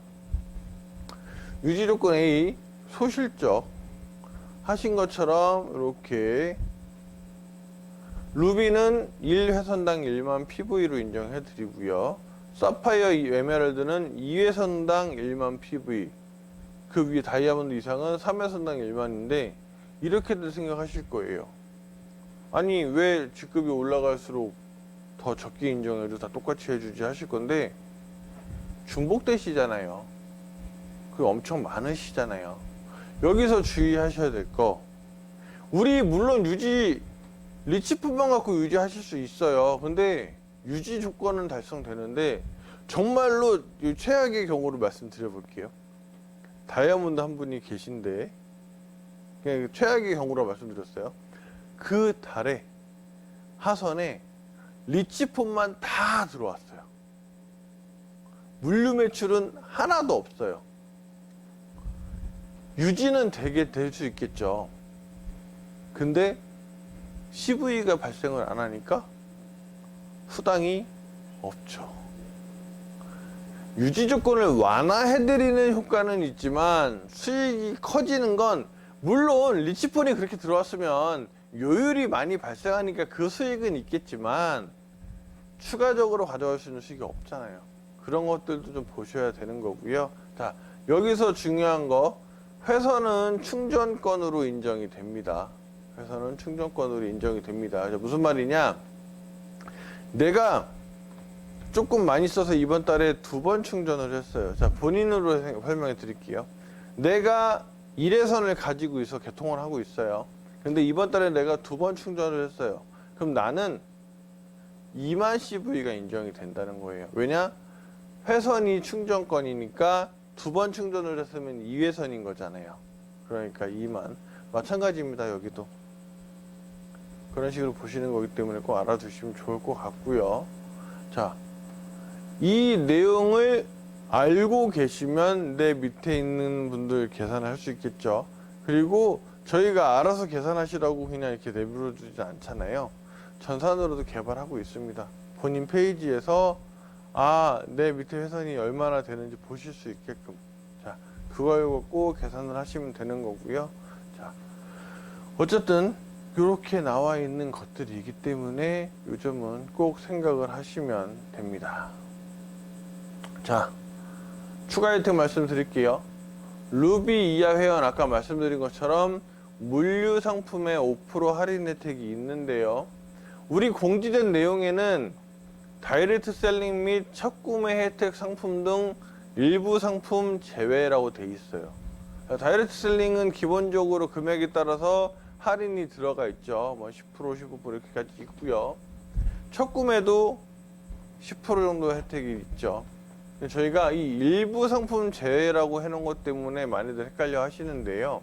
유지 조건 A, 소실적 하신 것처럼 이렇게 루비는 1회선당 1만 PV로 인정해 드리고요. 사파이어 에메랄드는 2회선당 1만 PV, 그 위에 다이아몬드 이상은 3회선당 1만인데 이렇게들 생각하실 거예요. 아니 왜 직급이 올라갈수록 더 적게 인정해도 다 똑같이 해주지 하실 건데, 중복되시잖아요. 그 엄청 많으시잖아요. 여기서 주의하셔야 될 거, 우리 물론 유지 리치품만 갖고 유지하실 수 있어요. 근데 유지 조건은 달성되는데 정말로 최악의 경우를 말씀드려 볼게요. 다이아몬드 한 분이 계신데 그냥 최악의 경우로 말씀드렸어요. 그 달에 하선에 리치폰만 다 들어왔어요. 물류 매출은 하나도 없어요. 유지는 되게 될 수 있겠죠. 근데 CV가 발생을 안 하니까 수당이 없죠. 유지 조건을 완화해드리는 효과는 있지만 수익이 커지는 건, 물론 리치폰이 그렇게 들어왔으면 요율이 많이 발생하니까 그 수익은 있겠지만 추가적으로 가져갈 수 있는 수익이 없잖아요. 그런 것들도 좀 보셔야 되는 거고요. 자, 여기서 중요한 거, 회선은 충전권으로 인정이 됩니다. 회선은 충전권으로 인정이 됩니다. 무슨 말이냐, 내가 조금 많이 써서 이번 달에 2번 충전을 했어요. 자, 본인으로 설명해 드릴게요. 내가 1회선을 가지고 있어 개통을 하고 있어요. 근데 이번 달에 내가 2번 충전을 했어요. 그럼 나는 2만 CV가 인정이 된다는 거예요. 왜냐? 회선이 충전권이니까 2번 충전을 했으면 2회선인 거잖아요. 그러니까 2만. 마찬가지입니다. 여기도. 그런 식으로 보시는 거기 때문에 꼭 알아두시면 좋을 것 같고요. 자, 이 내용을 알고 계시면 내 밑에 있는 분들 계산을 할 수 있겠죠. 그리고 저희가 알아서 계산하시라고 그냥 이렇게 내버려 두지 않잖아요. 전산으로도 개발하고 있습니다. 본인 페이지에서 내 밑에 회선이 얼마나 되는지 보실 수 있게끔, 자, 그걸 꼭 계산을 하시면 되는 거고요. 자, 어쨌든 이렇게 나와 있는 것들이기 때문에 요즘은 꼭 생각을 하시면 됩니다. 자, 추가 혜택 말씀드릴게요. 루비 이하 회원 아까 말씀드린 것처럼 물류 상품에 5% 할인 혜택이 있는데요. 우리 공지된 내용에는 다이렉트 셀링 및 첫 구매 혜택 상품 등 일부 상품 제외라고 돼 있어요. 다이렉트 셀링은 기본적으로 금액에 따라서 할인이 들어가 있죠. 뭐 10%, 15% 이렇게까지 있고요. 첫 구매도 10% 정도 혜택이 있죠. 저희가 이 일부 상품 제외라고 해놓은 것 때문에 많이들 헷갈려 하시는데요.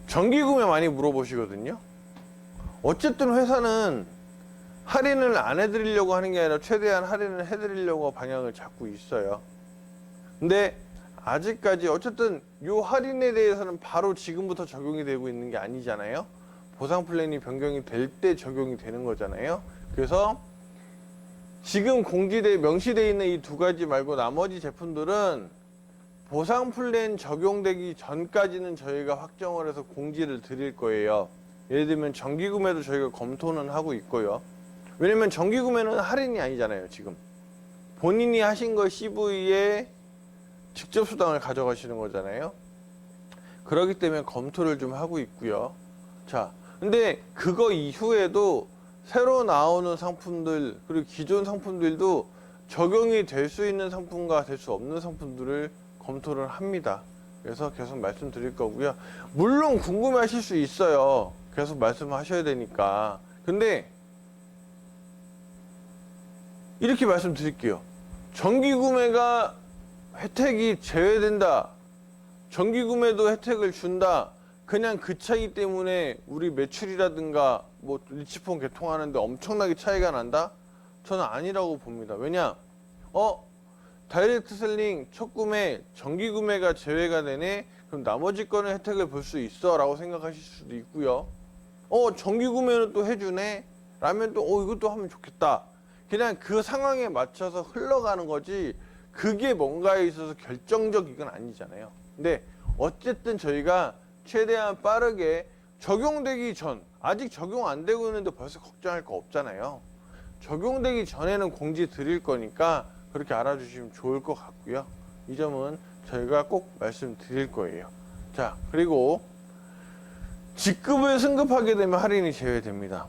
정기 구매 많이 물어보시거든요. 어쨌든 회사는 할인을 안 해드리려고 하는 게 아니라 최대한 할인을 해드리려고 방향을 잡고 있어요. 근데 아직까지 어쨌든 이 할인에 대해서는 바로 지금부터 적용이 되고 있는 게 아니잖아요. 보상 플랜이 변경이 될 때 적용이 되는 거잖아요. 그래서 지금 명시되어 있는 이 두 가지 말고 나머지 제품들은 보상 플랜 적용되기 전까지는 저희가 확정을 해서 공지를 드릴 거예요. 예를 들면 정기 구매도 저희가 검토는 하고 있고요. 왜냐면 정기 구매는 할인이 아니잖아요, 지금. 본인이 하신 거 CV에 직접 수당을 가져가시는 거잖아요. 그렇기 때문에 검토를 좀 하고 있고요. 자, 근데 그거 이후에도 새로 나오는 상품들, 그리고 기존 상품들도 적용이 될 수 있는 상품과 될 수 없는 상품들을 검토를 합니다. 그래서 계속 말씀드릴 거고요. 물론 궁금해하실 수 있어요. 계속 말씀하셔야 되니까. 근데 이렇게 말씀드릴게요. 정기 구매가 혜택이 제외된다. 정기 구매도 혜택을 준다. 그냥 그 차이 때문에 우리 매출이라든가 뭐 리치폰 개통하는데 엄청나게 차이가 난다? 저는 아니라고 봅니다. 왜냐? 다이렉트 셀링 첫 구매, 정기 구매가 제외가 되네? 그럼 나머지 거는 혜택을 볼 수 있어 라고 생각하실 수도 있고요. 정기 구매는 또 해주네? 라면 또 이것도 하면 좋겠다. 그냥 그 상황에 맞춰서 흘러가는 거지 그게 뭔가에 있어서 결정적이건 아니잖아요. 근데 어쨌든 저희가 최대한 빠르게 적용되기 전, 아직 적용 안 되고 있는데 벌써 걱정할 거 없잖아요. 적용되기 전에는 공지 드릴 거니까 그렇게 알아주시면 좋을 것 같고요. 이 점은 저희가 꼭 말씀드릴 거예요. 자, 그리고 직급을 승급하게 되면 할인이 제외됩니다.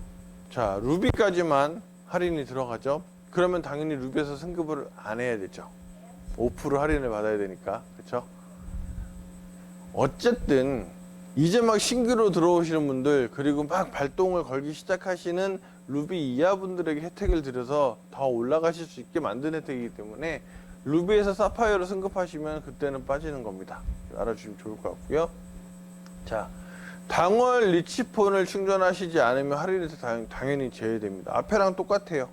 자, 루비까지만 할인이 들어가죠. 그러면 당연히 루비에서 승급을 안 해야 되죠. 5% 할인을 받아야 되니까. 그렇죠? 어쨌든 이제 막 신규로 들어오시는 분들, 그리고 막 발동을 걸기 시작하시는 루비 이하 분들에게 혜택을 드려서 더 올라가실 수 있게 만든 혜택이기 때문에 루비에서 사파이어로 승급하시면 그때는 빠지는 겁니다. 알아주시면 좋을 것 같고요. 자, 당월 리치폰을 충전하시지 않으면 할인에서 당연히 제외됩니다. 앞에랑 똑같아요.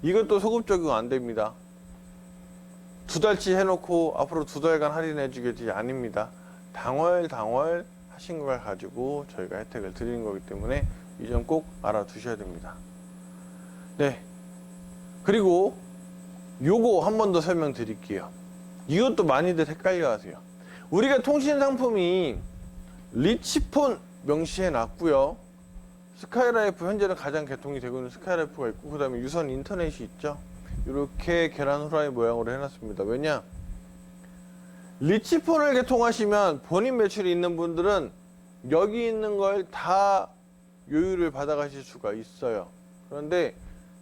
이것도 소급 적용 안 됩니다. 2달치 해놓고 앞으로 2달간 할인해 주겠지 아닙니다. 당월 하신 걸 가지고 저희가 혜택을 드리는 거기 때문에 이 점 꼭 알아두셔야 됩니다. 네. 그리고 요거 한 번 더 설명드릴게요. 이것도 많이들 헷갈려 하세요. 우리가 통신 상품이 리치폰 명시해 놨고요. 스카이라이프, 현재는 가장 개통이 되고 있는 스카이라이프가 있고, 그 다음에 유선 인터넷이 있죠. 이렇게 계란 후라이 모양으로 해놨습니다. 왜냐? 리치폰을 개통하시면 본인 매출이 있는 분들은 여기 있는 걸 다 요율을 받아가실 수가 있어요. 그런데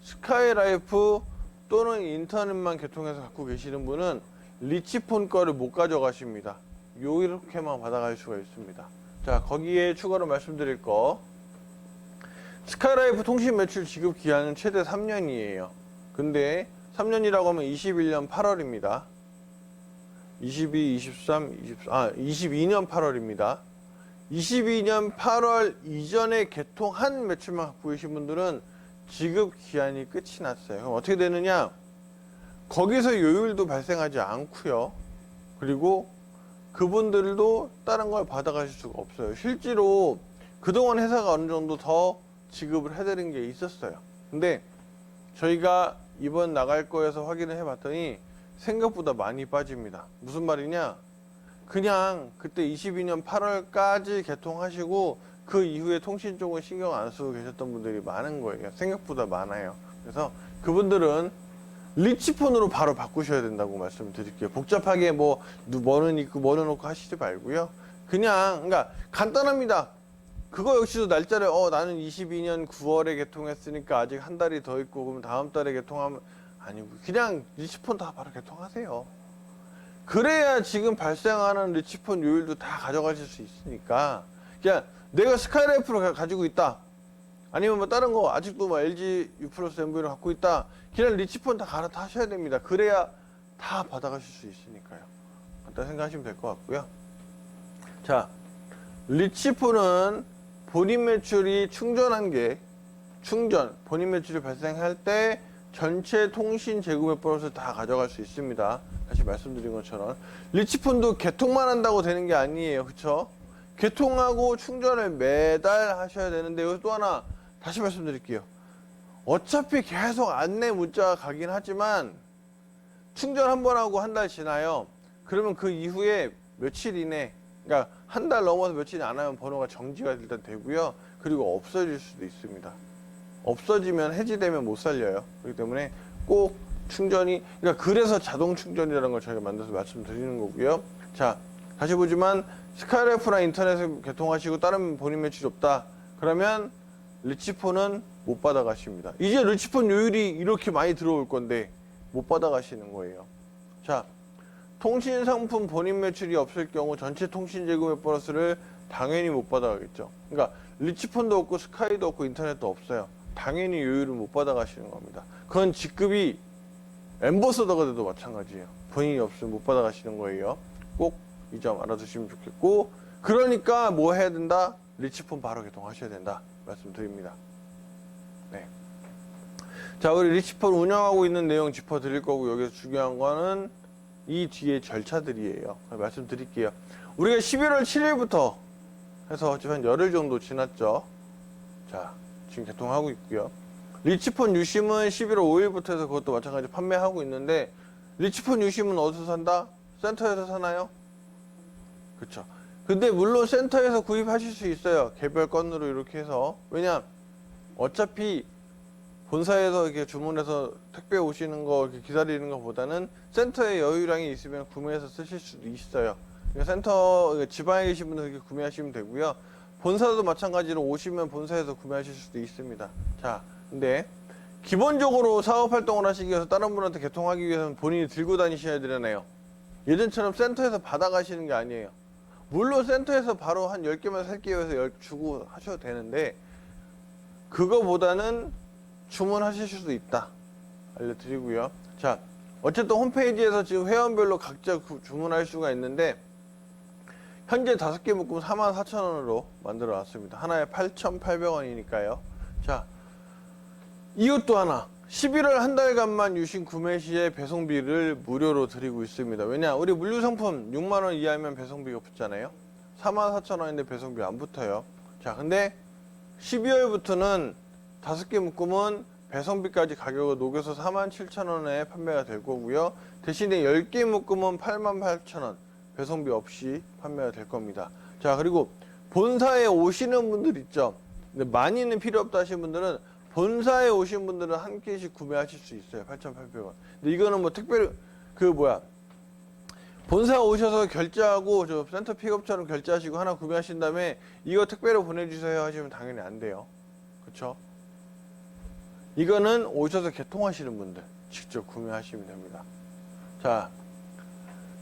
스카이라이프 또는 인터넷만 개통해서 갖고 계시는 분은 리치폰 거를 못 가져가십니다. 이렇게만 받아갈 수가 있습니다. 자, 거기에 추가로 말씀드릴 거, 스카이라이프 통신 매출 지급 기한은 최대 3년이에요. 근데 3년이라고 하면 21년 8월입니다. 22년 8월입니다. 22년 8월 이전에 개통한 매출만 갖고 계신 분들은 지급 기한이 끝이 났어요. 그럼 어떻게 되느냐? 거기서 요율도 발생하지 않고요. 그리고 그분들도 다른 걸 받아가실 수가 없어요. 실제로 그동안 회사가 어느 정도 더 지급을 해드린 게 있었어요. 근데 저희가 이번 나갈 거에서 확인을 해봤더니 생각보다 많이 빠집니다. 무슨 말이냐? 그냥 그때 22년 8월까지 개통하시고 그 이후에 통신 쪽은 신경 안 쓰고 계셨던 분들이 많은 거예요. 생각보다 많아요. 그래서 그분들은 리치폰으로 바로 바꾸셔야 된다고 말씀드릴게요. 복잡하게 뭐는 있고 뭐는 없고 하시지 말고요. 그냥 그러니까 간단합니다. 그거 역시도 날짜를 나는 22년 9월에 개통했으니까 아직 한 달이 더 있고 그럼 다음 달에 개통하면 아니고 그냥 리치폰 다 바로 개통하세요. 그래야 지금 발생하는 리치폰 요율도 다 가져가실 수 있으니까 그냥 내가 스카이라이프를 가지고 있다. 아니면 뭐 다른 거 아직도 뭐 LG U 플러스 MV를 갖고 있다. 그냥 리치폰 다 갈아타셔야 됩니다. 그래야 다 받아가실 수 있으니까요. 일단 생각하시면 될 것 같고요. 자, 리치폰은 본인 매출이 본인 매출이 발생할 때 전체 통신 재구매 보너스를 다 가져갈 수 있습니다. 다시 말씀드린 것처럼 리치폰도 개통만 한다고 되는 게 아니에요. 그쵸? 개통하고 충전을 매달 하셔야 되는데 여기 또 하나 다시 말씀드릴게요. 어차피 계속 안내 문자가 가긴 하지만 충전 한 번 하고 한 달 지나요. 그러면 그 이후에 며칠 이내, 그러니까 한 달 넘어서 며칠 안 하면 번호가 정지가 일단 되고요. 그리고 없어질 수도 있습니다. 없어지면 해지되면 못 살려요. 그렇기 때문에 꼭 충전이, 그러니까 그래서 자동 충전이라는 걸 저희가 만들어서 말씀드리는 거고요. 자, 다시 보지만 스카이라이프나 인터넷을 개통하시고 다른 본인 매출이 없다. 그러면 리치폰은 못 받아가십니다. 이제 리치폰 요율이 이렇게 많이 들어올 건데 못 받아가시는 거예요. 자, 통신 상품 본인 매출이 없을 경우 전체 통신 재구매 보너스를 당연히 못 받아가겠죠. 그러니까 리치폰도 없고 스카이도 없고 인터넷도 없어요. 당연히 요율을 못 받아가시는 겁니다. 그건 직급이 엠버서더가 돼도 마찬가지예요. 본인이 없으면 못 받아가시는 거예요. 꼭 이 점 알아두시면 좋겠고, 그러니까 뭐 해야 된다? 리치폰 바로 개통하셔야 된다 말씀드립니다. 네. 자, 우리 리치폰 운영하고 있는 내용 짚어드릴 거고, 여기서 중요한 거는 이 뒤에 절차들이에요. 말씀드릴게요. 우리가 11월 7일부터 해서 지금 한 열흘 정도 지났죠. 자, 지금 개통하고 있고요. 리치폰 유심은 11월 5일부터 해서 그것도 마찬가지로 판매하고 있는데, 리치폰 유심은 어디서 산다? 센터에서 사나요? 그쵸. 근데 물론 센터에서 구입하실 수 있어요. 개별 건으로 이렇게 해서. 왜냐, 어차피 본사에서 이렇게 주문해서 택배 오시는 거 이렇게 기다리는 것보다는 센터에 여유량이 있으면 구매해서 쓰실 수도 있어요. 그러니까 센터, 지방에 계신 분들 이렇게 구매하시면 되고요. 본사도 마찬가지로 오시면 본사에서 구매하실 수도 있습니다. 자, 근데 기본적으로 사업 활동을 하시기 위해서 다른 분한테 개통하기 위해서는 본인이 들고 다니셔야 되잖아요. 예전처럼 센터에서 받아가시는 게 아니에요. 물론 센터에서 바로 한 10개만 살게요 해서 10 주고 하셔도 되는데, 그거보다는 주문하실 수도 있다 알려드리고요. 자, 어쨌든 홈페이지에서 지금 회원별로 각자 주문할 수가 있는데, 현재 5개 묶음 44,000원으로 만들어 놨습니다. 하나에 8,800원이니까요. 자, 이것도 하나, 11월 한 달간만 유심 구매 시에 배송비를 무료로 드리고 있습니다. 왜냐, 우리 물류 상품 6만원 이하면 배송비가 붙잖아요. 44,000원인데 배송비 안 붙어요. 자, 근데 12월부터는 5개 묶음은 배송비까지 가격을 녹여서 47,000원에 판매가 될 거고요. 대신에 10개 묶음은 88,000원 배송비 없이 판매가 될 겁니다. 자, 그리고 본사에 오시는 분들 있죠. 근데 많이는 필요 없다 하시는 분들은 본사에 오신 분들은 한 개씩 구매하실 수 있어요. 8,800원. 근데 이거는 뭐 특별히 본사 오셔서 결제하고 저 센터 픽업처럼 결제하시고 하나 구매하신 다음에 이거 택배로 보내주세요 하시면 당연히 안 돼요. 그쵸? 이거는 오셔서 개통하시는 분들 직접 구매하시면 됩니다. 자,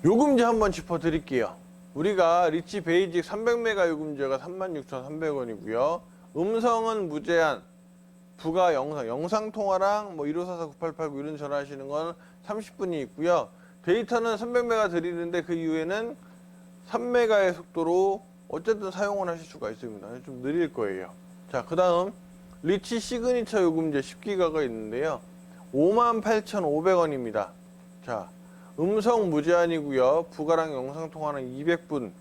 요금제 한번 짚어드릴게요. 우리가 리치 베이직 300메가 요금제가 36,300원이고요. 음성은 무제한, 부가 영상 통화랑 뭐 1544-9889 이런 전화하시는 건 30분이 있고요. 데이터는 300메가 드리는데 그 이후에는 3메가의 속도로 어쨌든 사용을 하실 수가 있습니다. 좀 느릴 거예요. 자, 그 다음 리치 시그니처 요금제 10기가가 있는데요. 58,500원입니다. 자, 음성 무제한이고요. 부가랑 영상통화는 200분,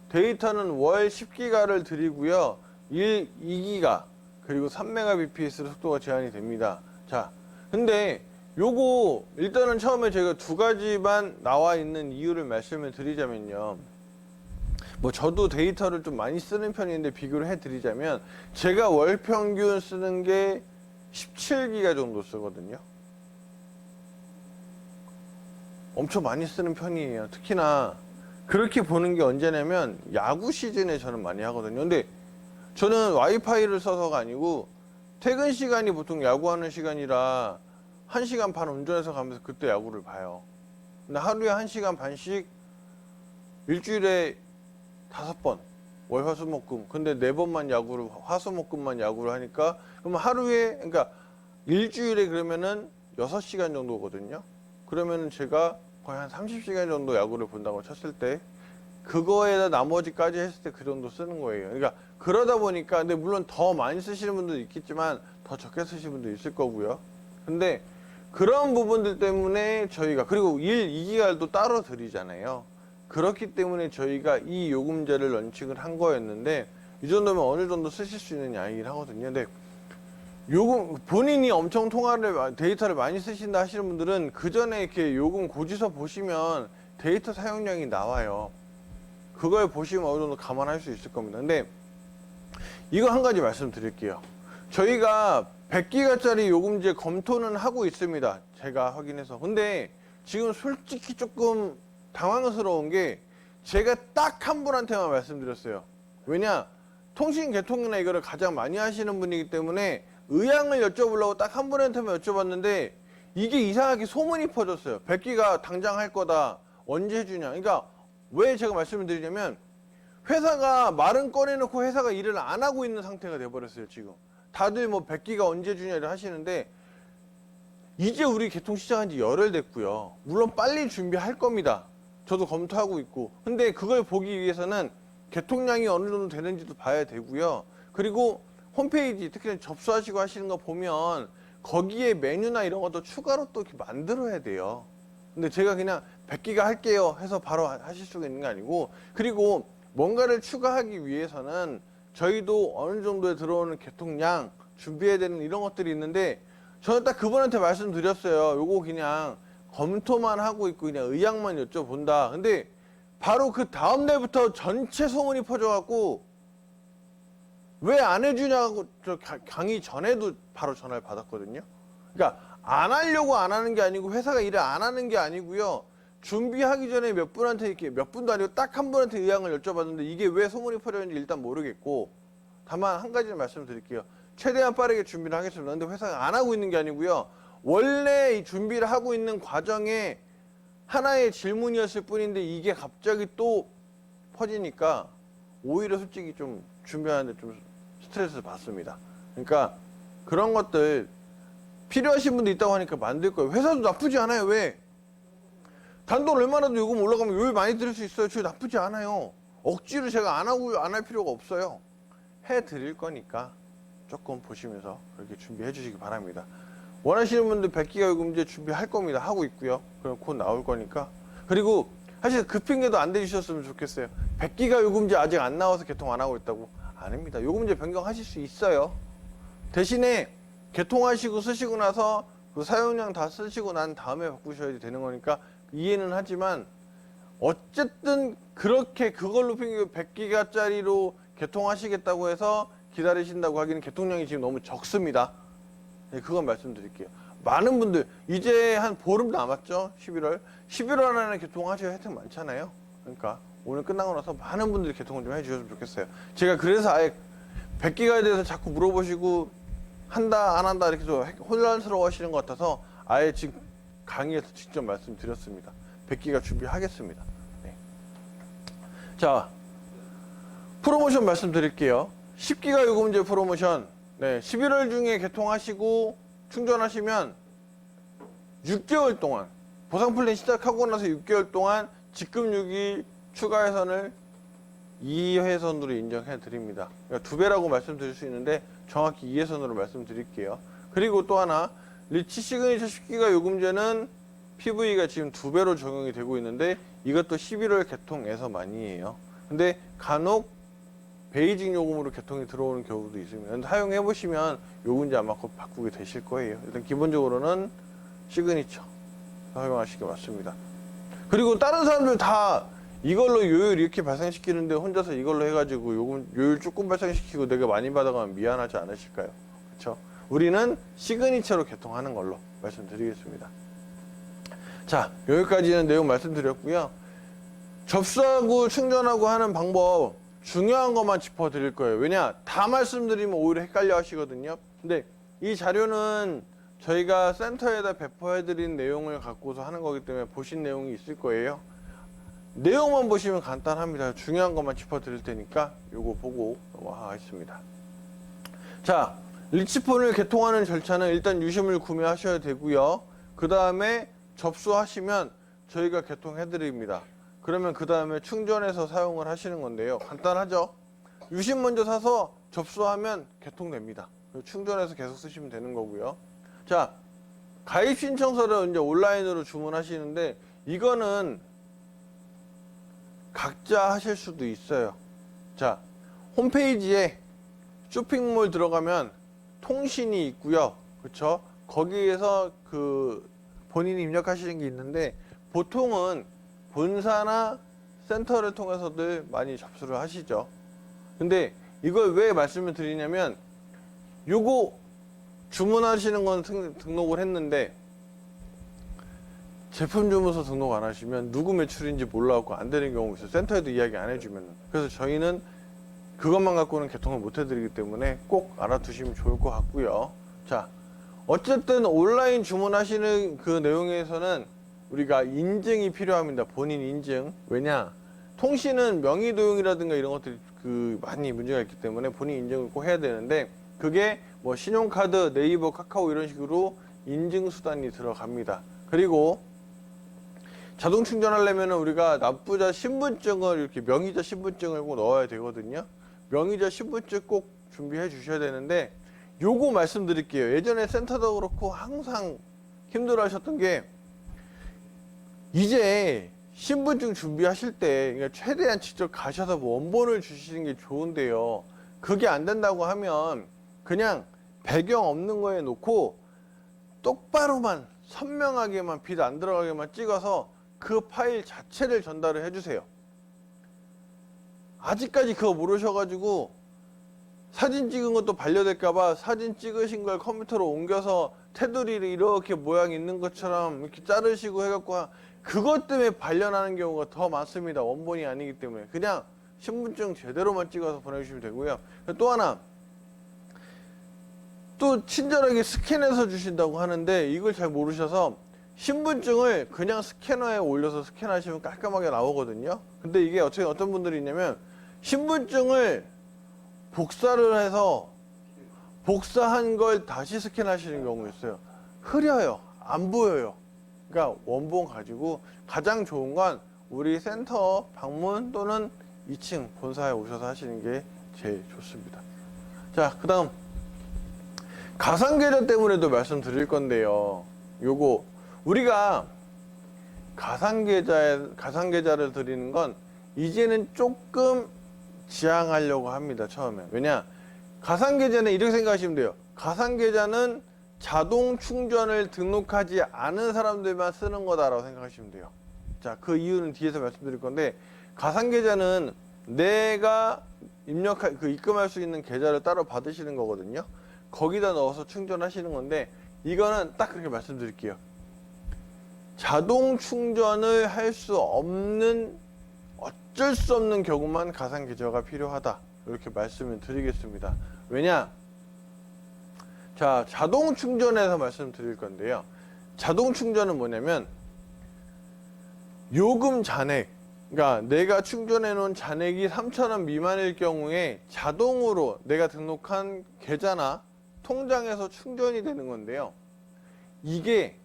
데이터는 월 10기가를 드리고요. 2기가 그리고 3mbps로 속도가 제한이 됩니다. 자, 근데 요거 일단은 처음에 제가 두 가지만 나와 있는 이유를 말씀을 드리자면요. 뭐 저도 데이터를 좀 많이 쓰는 편인데 비교를 해드리자면 제가 월 평균 쓰는 게 17기가 정도 쓰거든요. 엄청 많이 쓰는 편이에요. 특히나 그렇게 보는 게 언제냐면 야구 시즌에 저는 많이 하거든요. 근데 저는 와이파이를 써서가 아니고 퇴근 시간이 보통 야구하는 시간이라 1시간 반 운전해서 가면서 그때 야구를 봐요. 근데 하루에 1시간 반씩 일주일에 5번 월화수목금. 근데 4번만 야구를 화수목금만 야구를 하니까 그럼 하루에 그러니까 일주일에 그러면은 6시간 정도거든요. 그러면은 제가 거의 한 30시간 정도 야구를 본다고 쳤을 때 그거에다 나머지까지 했을 때 그 정도 쓰는 거예요. 그러니까 그러다 보니까 근데 물론 더 많이 쓰시는 분도 있겠지만 더 적게 쓰시는 분도 있을 거고요. 근데 그런 부분들 때문에 저희가 그리고 2기가도 따로 드리잖아요. 그렇기 때문에 저희가 이 요금제를 런칭을 한 거였는데 이 정도면 어느 정도 쓰실 수 있는 양이긴 하거든요. 근데 요금 본인이 엄청 데이터를 많이 쓰신다 하시는 분들은 그 전에 이렇게 요금 고지서 보시면 데이터 사용량이 나와요. 그걸 보시면 어느 정도 감안할 수 있을 겁니다. 근데 이거 한 가지 말씀드릴게요. 저희가 100기가짜리 요금제 검토는 하고 있습니다. 제가 확인해서. 근데 지금 솔직히 조금 당황스러운 게 제가 딱 한 분한테만 말씀드렸어요. 왜냐? 통신 개통이나 이거를 가장 많이 하시는 분이기 때문에 의향을 여쭤보려고 딱 한 분한테만 여쭤봤는데 이게 이상하게 소문이 퍼졌어요. 100기가 당장 할 거다. 언제 해주냐. 그러니까 왜 제가 말씀을 드리냐면 회사가 말은 꺼내놓고 회사가 일을 안 하고 있는 상태가 돼버렸어요. 지금 다들 뭐 100기가 언제 주냐를 하시는데 이제 우리 개통 시작한 지 열흘 됐고요. 물론 빨리 준비할 겁니다. 저도 검토하고 있고. 근데 그걸 보기 위해서는 개통량이 어느 정도 되는지도 봐야 되고요. 그리고 홈페이지 특히 접수하시고 하시는 거 보면 거기에 메뉴나 이런 것도 추가로 또 이렇게 만들어야 돼요. 근데 제가 그냥 100기가 할게요 해서 바로 하실 수가 있는 게 아니고 그리고 뭔가를 추가하기 위해서는 저희도 어느 정도에 들어오는 개통량 준비해야 되는 이런 것들이 있는데 저는 딱 그분한테 말씀드렸어요. 요거 그냥 검토만 하고 있고 그냥 의향만 여쭤본다. 근데 바로 그 다음 날부터 전체 소문이 퍼져갖고 왜 안 해주냐고 저 강의 전에도 바로 전화를 받았거든요. 그러니까 안 하려고 안 하는 게 아니고 회사가 일을 안 하는 게 아니고요. 준비하기 전에 몇 분한테 이렇게 몇 분도 아니고 딱 한 분한테 의향을 여쭤봤는데 이게 왜 소문이 퍼졌는지 일단 모르겠고 다만 한 가지는 말씀드릴게요. 최대한 빠르게 준비를 하겠습니다. 근데 회사가 안 하고 있는 게 아니고요. 원래 이 준비를 하고 있는 과정에 하나의 질문이었을 뿐인데 이게 갑자기 또 퍼지니까 오히려 솔직히 좀 준비하는데 좀 스트레스를 받습니다. 그러니까 그런 것들 필요하신 분도 있다고 하니까 만들 거예요. 회사도 나쁘지 않아요. 왜? 단돈 얼마라도 요금 올라가면 요일 많이 들을 수 있어요. 저 나쁘지 않아요. 억지로 제가 안 할 필요가 없어요. 해 드릴 거니까 조금 보시면서 그렇게 준비해 주시기 바랍니다. 원하시는 분들 100기가 요금제 준비할 겁니다. 하고 있고요. 그럼 곧 나올 거니까. 그리고 사실 그 핑계도 안 대주셨으면 좋겠어요. 100기가 요금제 아직 안 나와서 개통 안 하고 있다고. 아닙니다. 요금제 변경하실 수 있어요. 대신에 개통하시고 쓰시고 나서 그 사용량 다 쓰시고 난 다음에 바꾸셔야 되는 거니까 이해는 하지만 어쨌든 그렇게 그걸로 핑계 100기가짜리로 개통하시겠다고 해서 기다리신다고 하기는 개통량이 지금 너무 적습니다. 네, 그건 말씀드릴게요. 많은 분들 이제 한 보름 남았죠. 11월 안에 개통하셔야 혜택 많잖아요. 그러니까 오늘 끝나고 나서 많은 분들이 개통을 좀 해주셨으면 좋겠어요. 제가 그래서 아예 100기가에 대해서 자꾸 물어보시고 한다 안 한다 이렇게 좀 혼란스러워 하시는 것 같아서 아예 지금 강의에서 직접 말씀드렸습니다. 100기가 준비하겠습니다. 네. 자, 프로모션 말씀드릴게요. 10기가 요금제 프로모션. 네, 11월 중에 개통하시고 충전하시면 6개월 동안 보상 플랜 시작하고 나서 6개월 동안 직금 6일 추가 회선을 2회선으로 인정해 드립니다. 그러니까 2배라고 말씀드릴 수 있는데 정확히 2회선으로 말씀드릴게요. 그리고 또 하나 리치 시그니처 10기가 요금제는 PV가 지금 2배로 적용이 되고 있는데 이것도 11월 개통에서만이에요. 근데 간혹 베이징 요금으로 개통이 들어오는 경우도 있으면 사용해 보시면 요금제 아마 곧 바꾸게 되실 거예요. 일단 기본적으로는 시그니처 사용하시기 맞습니다. 그리고 다른 사람들 다 이걸로 요율 이렇게 발생시키는데 혼자서 이걸로 해가지고 요율 조금 발생시키고 내가 많이 받아가면 미안하지 않으실까요? 그렇죠? 우리는 시그니처로 개통하는 걸로 말씀드리겠습니다. 자, 여기까지는 내용 말씀드렸고요. 접수하고 충전하고 하는 방법 중요한 것만 짚어드릴 거예요. 왜냐? 다 말씀드리면 오히려 헷갈려 하시거든요. 근데 이 자료는 저희가 센터에다 배포해드린 내용을 갖고서 하는 거기 때문에 보신 내용이 있을 거예요. 내용만 보시면 간단합니다. 중요한 것만 짚어드릴 테니까 요거 보고 넘어가겠습니다. 자, 리치폰을 개통하는 절차는 일단 유심을 구매하셔야 되고요. 그 다음에 접수하시면 저희가 개통해드립니다. 그러면 그 다음에 충전해서 사용을 하시는 건데요. 간단하죠? 유심 먼저 사서 접수하면 개통됩니다. 충전해서 계속 쓰시면 되는 거고요. 자, 가입 신청서를 이제 온라인으로 주문하시는데 이거는 각자 하실 수도 있어요. 자, 홈페이지에 쇼핑몰 들어가면 통신이 있고요. 그쵸? 거기에서 그 본인이 입력하시는 게 있는데 보통은 본사나 센터를 통해서들 많이 접수를 하시죠. 근데 이걸 왜 말씀을 드리냐면 요거 주문하시는 건 등록을 했는데 제품 주문서 등록 안 하시면 누구 매출인지 몰라갖고 안 되는 경우 있어요. 센터에도 이야기 안 해주면. 그래서 저희는 그것만 갖고는 개통을 못 해드리기 때문에 꼭 알아두시면 좋을 것 같고요. 자, 어쨌든 온라인 주문하시는 그 내용에서는 우리가 인증이 필요합니다. 본인 인증. 왜냐? 통신은 명의 도용이라든가 이런 것들이 많이 문제가 있기 때문에 본인 인증을 꼭 해야 되는데 그게 뭐 신용카드, 네이버, 카카오 이런 식으로 인증 수단이 들어갑니다. 그리고 자동 충전하려면 우리가 납부자 신분증을 이렇게 명의자 신분증을 꼭 넣어야 되거든요. 명의자 신분증 꼭 준비해 주셔야 되는데 요거 말씀드릴게요. 예전에 센터도 그렇고 항상 힘들어 하셨던 게 이제 신분증 준비하실 때 그러니까 최대한 직접 가셔서 원본을 주시는 게 좋은데요. 그게 안 된다고 하면 그냥 배경 없는 거에 놓고 똑바로만 선명하게만 빛 안 들어가게만 찍어서 그 파일 자체를 전달을 해주세요. 아직까지 그거 모르셔가지고 사진 찍은 것도 반려될까봐 사진 찍으신 걸 컴퓨터로 옮겨서 테두리를 이렇게 모양 있는 것처럼 이렇게 자르시고 해갖고 그것 때문에 반려나는 경우가 더 많습니다. 원본이 아니기 때문에. 그냥 신분증 제대로만 찍어서 보내주시면 되고요. 또 하나, 또 친절하게 스캔해서 주신다고 하는데 이걸 잘 모르셔서 신분증을 그냥 스캐너에 올려서 스캔하시면 깔끔하게 나오거든요. 근데 이게 어떤 분들이 있냐면 신분증을 복사를 해서 복사한 걸 다시 스캔하시는 경우 있어요. 흐려요. 안 보여요. 그러니까 원본 가지고 가장 좋은 건 우리 센터 방문 또는 2층 본사에 오셔서 하시는 게 제일 좋습니다. 자, 그 다음 가상계좌 때문에도 말씀드릴 건데요. 요거 우리가 가상계좌를 드리는 건 이제는 조금 지양하려고 합니다. 처음에. 왜냐? 가상계좌는 이렇게 생각하시면 돼요. 가상계좌는 자동 충전을 등록하지 않은 사람들만 쓰는 거다라고 생각하시면 돼요. 자, 그 이유는 뒤에서 말씀드릴 건데 가상계좌는 내가 입금할 수 있는 계좌를 따로 받으시는 거거든요. 거기다 넣어서 충전하시는 건데 이거는 딱 그렇게 말씀드릴게요. 자동 충전을 할 수 없는 어쩔 수 없는 경우만 가상계좌가 필요하다. 이렇게 말씀을 드리겠습니다. 왜냐? 자, 자동 충전에서 말씀드릴 건데요. 자동 충전은 뭐냐면 요금 잔액, 그러니까 내가 충전해 놓은 잔액이 3,000원 미만일 경우에 자동으로 내가 등록한 계좌나 통장에서 충전이 되는 건데요. 이게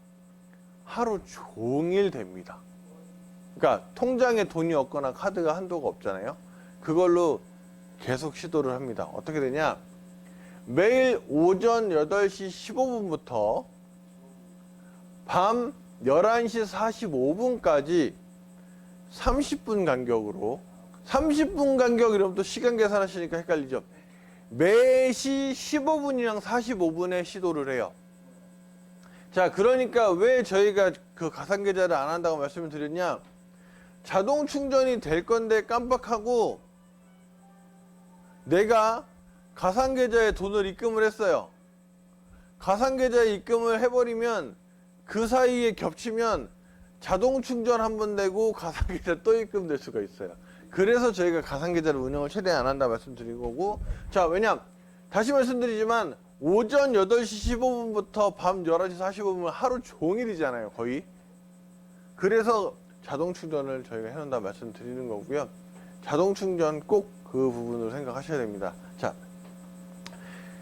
하루 종일 됩니다. 그러니까 통장에 돈이 없거나 카드가 한도가 없잖아요. 그걸로 계속 시도를 합니다. 어떻게 되냐? 매일 오전 8시 15분부터 밤 11시 45분까지 30분 간격으로 30분 간격 이러면 또 시간 계산하시니까 헷갈리죠. 매시 15분이랑 45분에 시도를 해요. 자, 그러니까 왜 저희가 그 가상계좌를 안 한다고 말씀을 드렸냐? 자동 충전이 될 건데 깜빡하고 내가 가상계좌에 돈을 입금을 했어요. 가상계좌에 입금을 해버리면 그 사이에 겹치면 자동 충전 한 번 되고 가상계좌 또 입금될 수가 있어요. 그래서 저희가 가상계좌를 운영을 최대한 안 한다 말씀드린 거고, 자, 왜냐 다시 말씀드리지만 오전 8시 15분부터 밤 11시 45분 하루 종일이잖아요, 거의. 그래서 자동 충전을 저희가 해놓는다 말씀드리는 거고요. 자동 충전 꼭 그 부분으로 생각하셔야 됩니다. 자,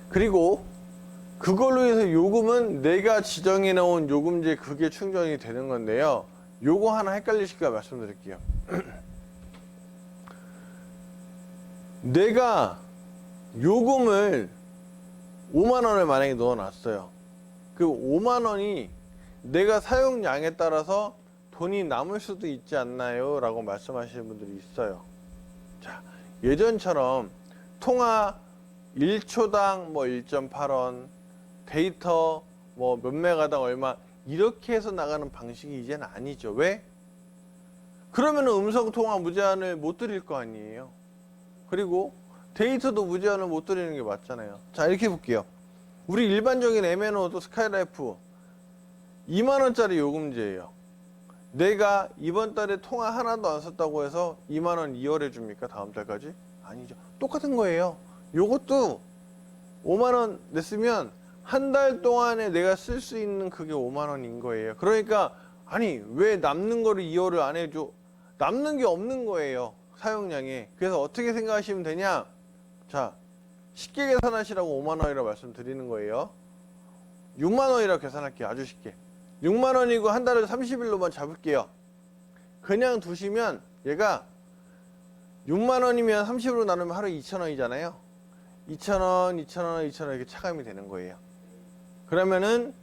그리고 그걸로 해서 요금은 내가 지정해 놓은 요금제 그게 충전이 되는 건데요. 요거 하나 헷갈리실까 말씀드릴게요. 내가 요금을 5만 원을 만약에 넣어 놨어요. 그 5만 원이 내가 사용량에 따라서 돈이 남을 수도 있지 않나요? 라고 말씀하시는 분들이 있어요. 자, 예전처럼 통화 1초당 뭐 1.8원, 데이터 뭐 몇 메가당 얼마 이렇게 해서 나가는 방식이 이제는 아니죠. 왜? 그러면 음성 통화 무제한을 못 드릴 거 아니에요. 그리고 데이터도 무제한을 못 드리는 게 맞잖아요. 자, 이렇게 볼게요. 우리 일반적인 MNO도 스카이라이프 2만 원짜리 요금제예요. 내가 이번 달에 통화 하나도 안 썼다고 해서 2만 원 2월에 줍니까? 다음 달까지? 아니죠. 똑같은 거예요. 요것도 5만 원 냈으면 한 달 동안에 내가 쓸 수 있는 그게 5만 원인 거예요. 그러니까 아니 왜 남는 거를 2월을 안 해줘? 남는 게 없는 거예요. 사용량이. 그래서 어떻게 생각하시면 되냐? 자, 쉽게 계산하시라고 5만 원이라고 말씀드리는 거예요. 6만 원이라고 계산할게요. 아주 쉽게. 6만 원이고 한 달을 30일로만 잡을게요. 그냥 두시면 얘가 6만 원이면 30으로 나누면 하루에 2천 원이잖아요. 2천 원, 2천 원, 2천 원 이렇게 차감이 되는 거예요. 그러면은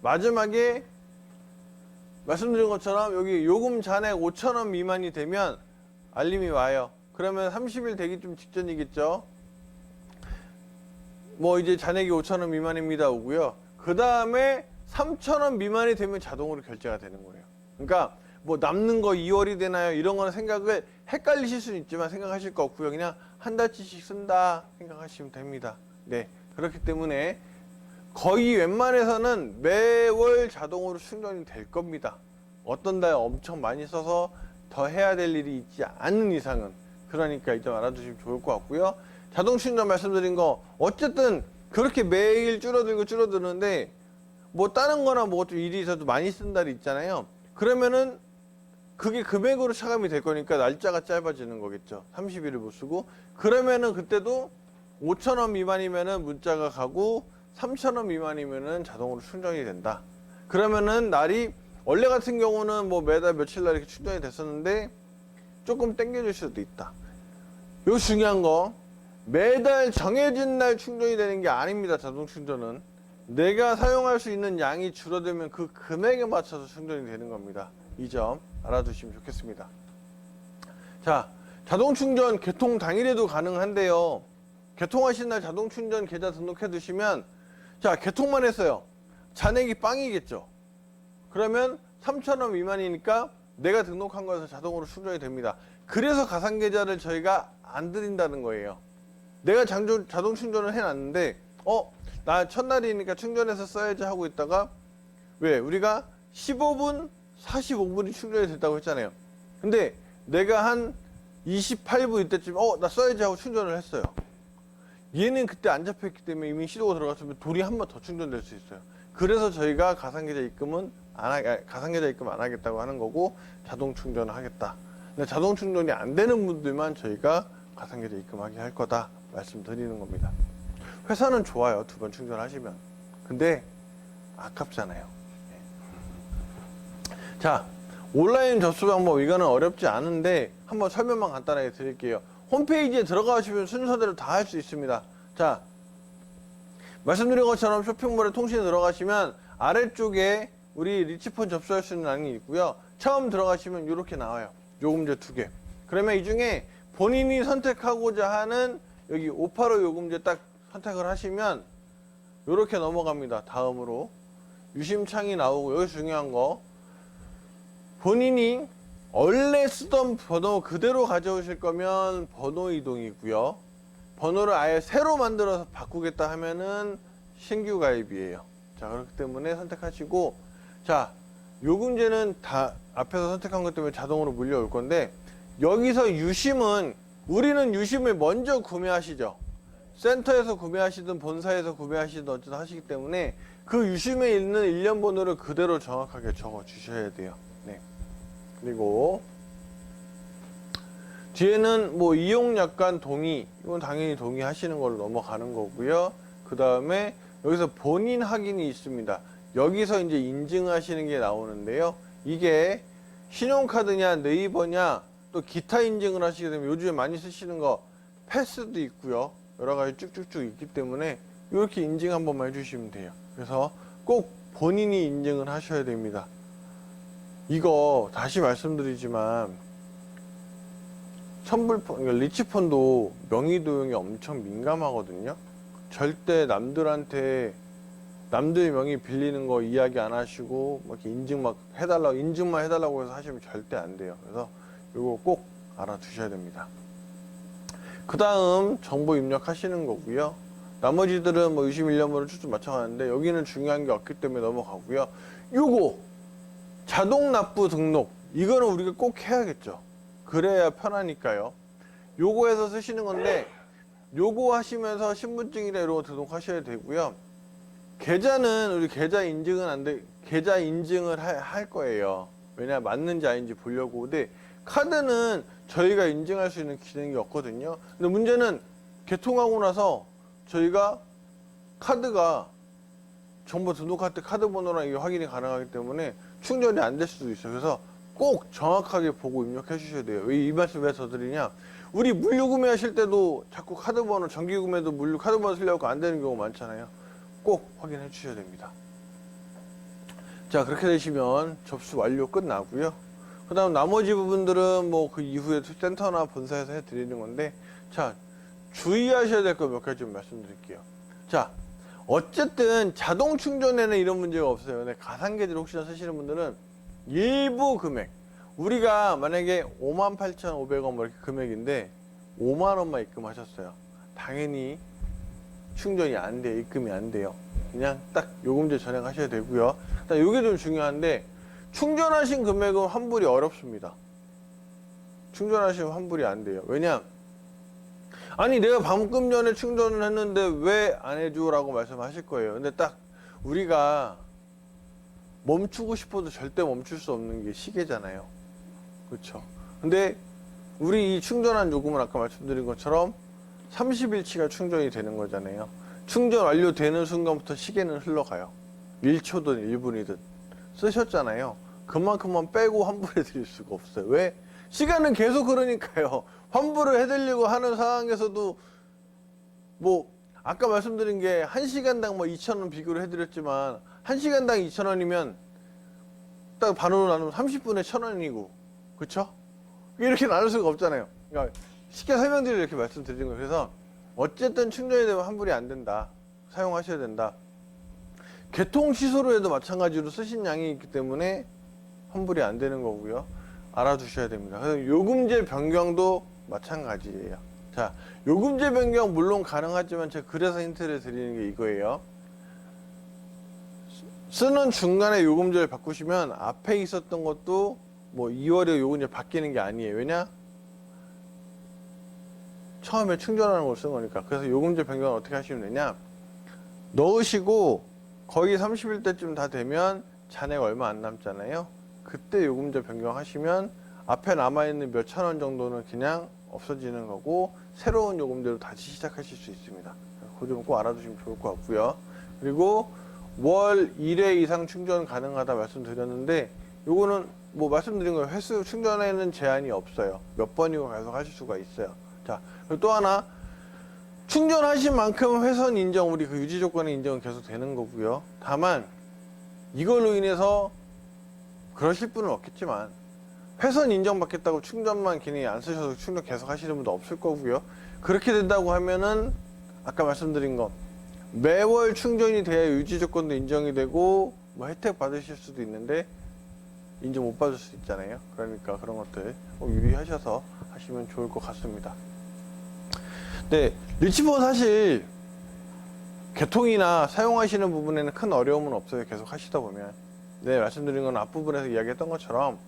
마지막에 말씀드린 것처럼 여기 요금 잔액 5천 원 미만이 되면 알림이 와요. 그러면 30일 되기 좀 직전이겠죠. 뭐 이제 잔액이 5천 원 미만입니다 오고요. 그 다음에 3천 원 미만이 되면 자동으로 결제가 되는 거예요. 그러니까 뭐 남는 거 2월이 되나요? 이런 거는 생각을 헷갈리실 수는 있지만 생각하실 거 없고요. 그냥 한 달치씩 쓴다 생각하시면 됩니다. 네, 그렇기 때문에 거의 웬만해서는 매월 자동으로 충전이 될 겁니다. 어떤 달 엄청 많이 써서 더 해야 될 일이 있지 않은 이상은. 그러니까 이점 알아두시면 좋을 것 같고요. 자동 충전 말씀드린 거 어쨌든 그렇게 매일 줄어들는데 뭐 다른 거나 뭐 좀 일이 있어도 많이 쓴 달이 있잖아요. 그러면은 그게 금액으로 차감이 될 거니까 날짜가 짧아지는 거겠죠. 30일을 못 쓰고. 그러면은 그때도 5천 원 미만이면은 문자가 가고 3천 원 미만이면은 자동으로 충전이 된다. 그러면은 날이 원래 같은 경우는 뭐 매달 며칠 날 이렇게 충전이 됐었는데 조금 땡겨질 수도 있다. 요 중요한 거 매달 정해진 날 충전이 되는 게 아닙니다. 자동 충전은 내가 사용할 수 있는 양이 줄어들면 그 금액에 맞춰서 충전이 되는 겁니다. 이 점 알아두시면 좋겠습니다. 자, 자동 충전 개통 당일에도 가능한데요. 개통하신 날 자동 충전 계좌 등록해 두시면 자, 개통만 했어요. 잔액이 빵이겠죠. 그러면 3천 원 미만이니까 내가 등록한 거에서 자동으로 충전이 됩니다. 그래서 가상계좌를 저희가 안 드린다는 거예요. 내가 자동 충전을 해놨는데 나 첫날이니까 충전해서 써야지 하고 있다가 왜? 우리가 15분, 45분이 충전이 됐다고 했잖아요. 근데 내가 한 28분 이때쯤 나 써야지 하고 충전을 했어요. 얘는 그때 안 잡혔기 때문에 이미 시도가 들어갔으면 돈이 한 번 더 충전될 수 있어요. 그래서 저희가 가상계좌 입금 안 하겠다고 하는 거고 자동 충전을 하겠다. 근데 자동 충전이 안 되는 분들만 저희가 가상계좌 입금하게 할 거다 말씀드리는 겁니다. 회사는 좋아요. 2번 충전하시면. 근데 아깝잖아요. 자, 온라인 접수 방법 이거는 어렵지 않은데 한번 설명만 간단하게 드릴게요. 홈페이지에 들어가시면 순서대로 다 할 수 있습니다. 자, 말씀드린 것처럼 쇼핑몰에 통신에 들어가시면 아래쪽에 우리 리치폰 접수할 수 있는 란이 있고요. 처음 들어가시면 이렇게 나와요. 요금제 2개. 그러면 이 중에 본인이 선택하고자 하는 여기 585 요금제 딱 선택을 하시면 이렇게 넘어갑니다. 다음으로 유심창이 나오고, 여기 중요한 거, 본인이 원래 쓰던 번호 그대로 가져오실 거면 번호 이동이고요. 번호를 아예 새로 만들어서 바꾸겠다 하면은 신규 가입이에요. 자, 그렇기 때문에 선택하시고, 자, 요금제는 다 앞에서 선택한 것 때문에 자동으로 물려올 건데, 여기서 유심은, 우리는 유심을 먼저 구매하시죠. 센터에서 구매하시든 본사에서 구매하시든 어쨌든 하시기 때문에 그 유심에 있는 일련 번호를 그대로 정확하게 적어 주셔야 돼요. 네. 그리고 뒤에는 뭐 이용약관 동의, 이건 당연히 동의하시는 걸로 넘어가는 거고요. 그 다음에 여기서 본인 확인이 있습니다. 여기서 이제 인증하시는 게 나오는데요. 이게 신용카드냐 네이버냐 또 기타 인증을 하시게 되면 요즘에 많이 쓰시는 거 패스도 있고요. 여러 가지 쭉쭉쭉 있기 때문에 이렇게 인증 한 번만 해주시면 돼요. 그래서 꼭 본인이 인증을 하셔야 됩니다. 이거 다시 말씀드리지만 선불폰, 리치폰도 명의 도용이 엄청 민감하거든요. 절대 남들한테 남들 명의 빌리는 거 이야기 안 하시고 막 이렇게 인증 막 해달라고, 인증만 해달라고 해서 하시면 절대 안 돼요. 그래서 이거 꼭 알아두셔야 됩니다. 그 다음 정보 입력하시는 거고요. 나머지들은 뭐 유심 일련번호 추측 맞춰가는데 여기는 중요한 게 없기 때문에 넘어가고요. 요거 자동 납부 등록, 이거는 우리가 꼭 해야겠죠. 그래야 편하니까요. 요거에서 쓰시는 건데, 요거 하시면서 신분증이나 이런 거 등록하셔야 되고요. 계좌는 우리 계좌 인증은 안 돼, 계좌 인증을 할 거예요. 왜냐, 맞는지 아닌지 보려고. 근데 카드는 저희가 인증할 수 있는 기능이 없거든요. 근데 문제는 개통하고 나서 저희가 카드가 정보 등록할 때 카드 번호랑 이게 확인이 가능하기 때문에 충전이 안 될 수도 있어요. 그래서 꼭 정확하게 보고 입력해 주셔야 돼요. 왜 이 말씀 왜 더 드리냐? 우리 물류 구매하실 때도 자꾸 카드 번호, 정기 구매도 물류 카드 번호 쓰려고 안 되는 경우 많잖아요. 꼭 확인해 주셔야 됩니다. 자, 그렇게 되시면 접수 완료 끝나고요. 그 다음 나머지 부분들은 뭐 그 이후에 센터나 본사에서 해 드리는 건데, 자, 주의하셔야 될 거 몇 가지 좀 말씀드릴게요. 자, 어쨌든 자동 충전에는 이런 문제가 없어요. 근데 가상계좌를 혹시나 쓰시는 분들은 일부 금액, 우리가 만약에 58,500원 뭐 이렇게 금액인데 5만 원만 입금하셨어요. 당연히 충전이 안 돼요. 입금이 안 돼요. 그냥 딱 요금제 전액하셔야 되고요. 요게 좀 중요한데, 충전하신 금액은 환불이 어렵습니다. 충전하시면 환불이 안 돼요. 왜냐? 아니, 내가 방금 전에 충전을 했는데 왜 안 해줘? 라고 말씀하실 거예요. 근데 딱 우리가 멈추고 싶어도 절대 멈출 수 없는 게 시계잖아요. 그렇죠? 근데 우리 이 충전한 요금은 아까 말씀드린 것처럼 30일치가 충전이 되는 거잖아요. 충전 완료되는 순간부터 시계는 흘러가요. 1초든 1분이든 쓰셨잖아요. 그만큼만 빼고 환불해 드릴 수가 없어요. 왜? 시간은 계속 흐르니까요. 환불을 해드리려고 하는 상황에서도 뭐 아까 말씀드린 게 1시간당 뭐 2,000원 비교를 해드렸지만 1시간당 2,000원이면 딱 반으로 나누면 30분에 1,000원이고, 그쵸? 이렇게 나눌 수가 없잖아요. 그러니까 쉽게 설명드리려 이렇게 말씀드리는 거예요. 그래서 어쨌든 충전이 되면 환불이 안 된다. 사용하셔야 된다. 개통 취소로 해도 마찬가지로 쓰신 양이 있기 때문에 환불이 안 되는 거고요. 알아두셔야 됩니다. 그래서 요금제 변경도 마찬가지예요. 자, 요금제 변경 물론 가능하지만 제가 그래서 힌트를 드리는 게 이거예요. 쓰는 중간에 요금제를 바꾸시면 앞에 있었던 것도 뭐 2월에 요금제 바뀌는 게 아니에요. 왜냐? 처음에 충전하는 걸 쓴 거니까. 그래서 요금제 변경을 어떻게 하시면 되냐? 넣으시고 거의 30일 때쯤 다 되면 잔액 얼마 안 남잖아요. 그때 요금제 변경하시면 앞에 남아있는 몇 천 원 정도는 그냥 없어지는 거고 새로운 요금제로 다시 시작하실 수 있습니다. 그 점 꼭 알아두시면 좋을 것 같고요. 그리고 월 1회 이상 충전 가능하다 말씀드렸는데 요거는 뭐 말씀드린 거예요. 횟수 충전에는 제한이 없어요. 몇 번이고 계속 하실 수가 있어요. 자, 그리고 또 하나, 충전하신 만큼 회선 인정, 우리 그 유지 조건의 인정은 계속 되는 거고요. 다만 이걸로 인해서 그러실 분은 없겠지만 회선 인정받겠다고 충전만 괜히 안 쓰셔서 충전 계속 하시는 분도 없을 거고요. 그렇게 된다고 하면은 아까 말씀드린 거 매월 충전이 돼야 유지 조건도 인정이 되고 뭐 혜택 받으실 수도 있는데 인정 못 받을 수 있잖아요. 그러니까 그런 것들 유의하셔서 하시면 좋을 것 같습니다. 네, 리치폰 사실 개통이나 사용하시는 부분에는 큰 어려움은 없어요. 계속 하시다 보면. 네, 말씀드린 건 앞부분에서 이야기했던 것처럼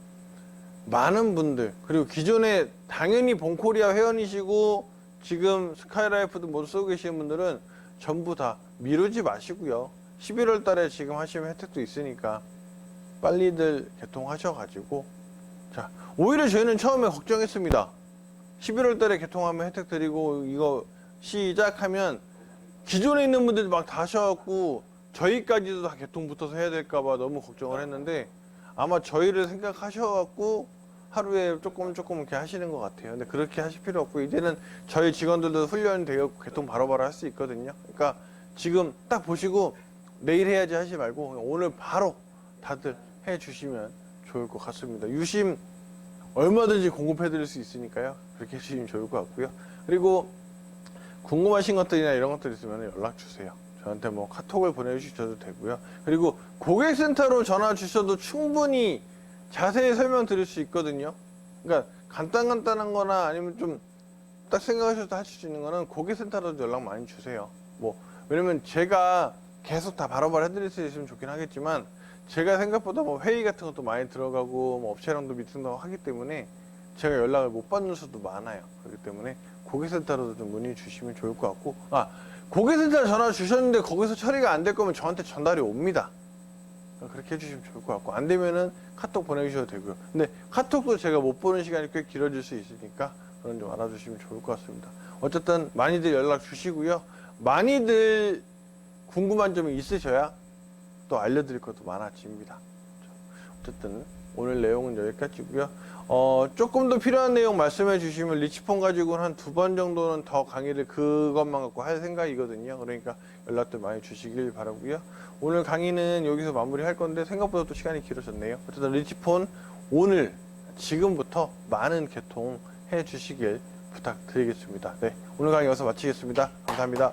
많은 분들, 그리고 기존에 당연히 본코리아 회원이시고 지금 스카이라이프도 모두 쓰고 계시는 분들은 전부 다 미루지 마시고요. 11월 달에 지금 하시면 혜택도 있으니까 빨리들 개통하셔가지고, 자, 오히려 저희는 처음에 걱정했습니다. 11월 달에 개통하면 혜택 드리고 이거 시작하면 기존에 있는 분들이 막 다 하셔갖고 저희까지도 다 개통 붙어서 해야 될까봐 너무 걱정을 했는데 아마 저희를 생각하셔갖고 하루에 조금 이렇게 하시는 것 같아요. 근데 그렇게 하실 필요 없고 이제는 저희 직원들도 훈련되어 개통 바로바로 할 수 있거든요. 그러니까 지금 딱 보시고 내일 해야지 하지 말고 오늘 바로 다들 해주시면 좋을 것 같습니다. 유심 얼마든지 공급해 드릴 수 있으니까요. 그렇게 해주시면 좋을 것 같고요. 그리고 궁금하신 것들이나 이런 것들 있으면 연락 주세요. 저한테 뭐 카톡을 보내주셔도 되고요. 그리고 고객센터로 전화 주셔도 충분히 자세히 설명 드릴 수 있거든요. 그러니까 간단한 거나 아니면 좀 딱 생각하셔도 하실 수 있는 거는 고객센터로도 연락 많이 주세요. 뭐 왜냐면 제가 계속 다 바로바로 해드릴 수 있으면 좋긴 하겠지만 제가 생각보다 뭐 회의 같은 것도 많이 들어가고 뭐 업체랑도 미팅도 하기 때문에 제가 연락을 못 받는 수도 많아요. 그렇기 때문에 고객센터로도 좀 문의 주시면 좋을 것 같고, 고객센터 전화 주셨는데 거기서 처리가 안 될 거면 저한테 전달이 옵니다. 그렇게 해주시면 좋을 것 같고, 안 되면은 카톡 보내주셔도 되고요. 근데 카톡도 제가 못 보는 시간이 꽤 길어질 수 있으니까 그런 좀 알아주시면 좋을 것 같습니다. 어쨌든 많이들 연락 주시고요. 많이들 궁금한 점이 있으셔야 또 알려드릴 것도 많아집니다. 어쨌든 오늘 내용은 여기까지고요. 조금 더 필요한 내용 말씀해 주시면 리치폰 가지고는 한 2번 정도는 더 강의를 그것만 갖고 할 생각이거든요. 그러니까 연락도 많이 주시길 바라고요. 오늘 강의는 여기서 마무리할 건데 생각보다 또 시간이 길어졌네요. 어쨌든 리치폰 오늘 지금부터 많은 개통해 주시길 부탁드리겠습니다. 네, 오늘 강의 여기서 마치겠습니다. 감사합니다.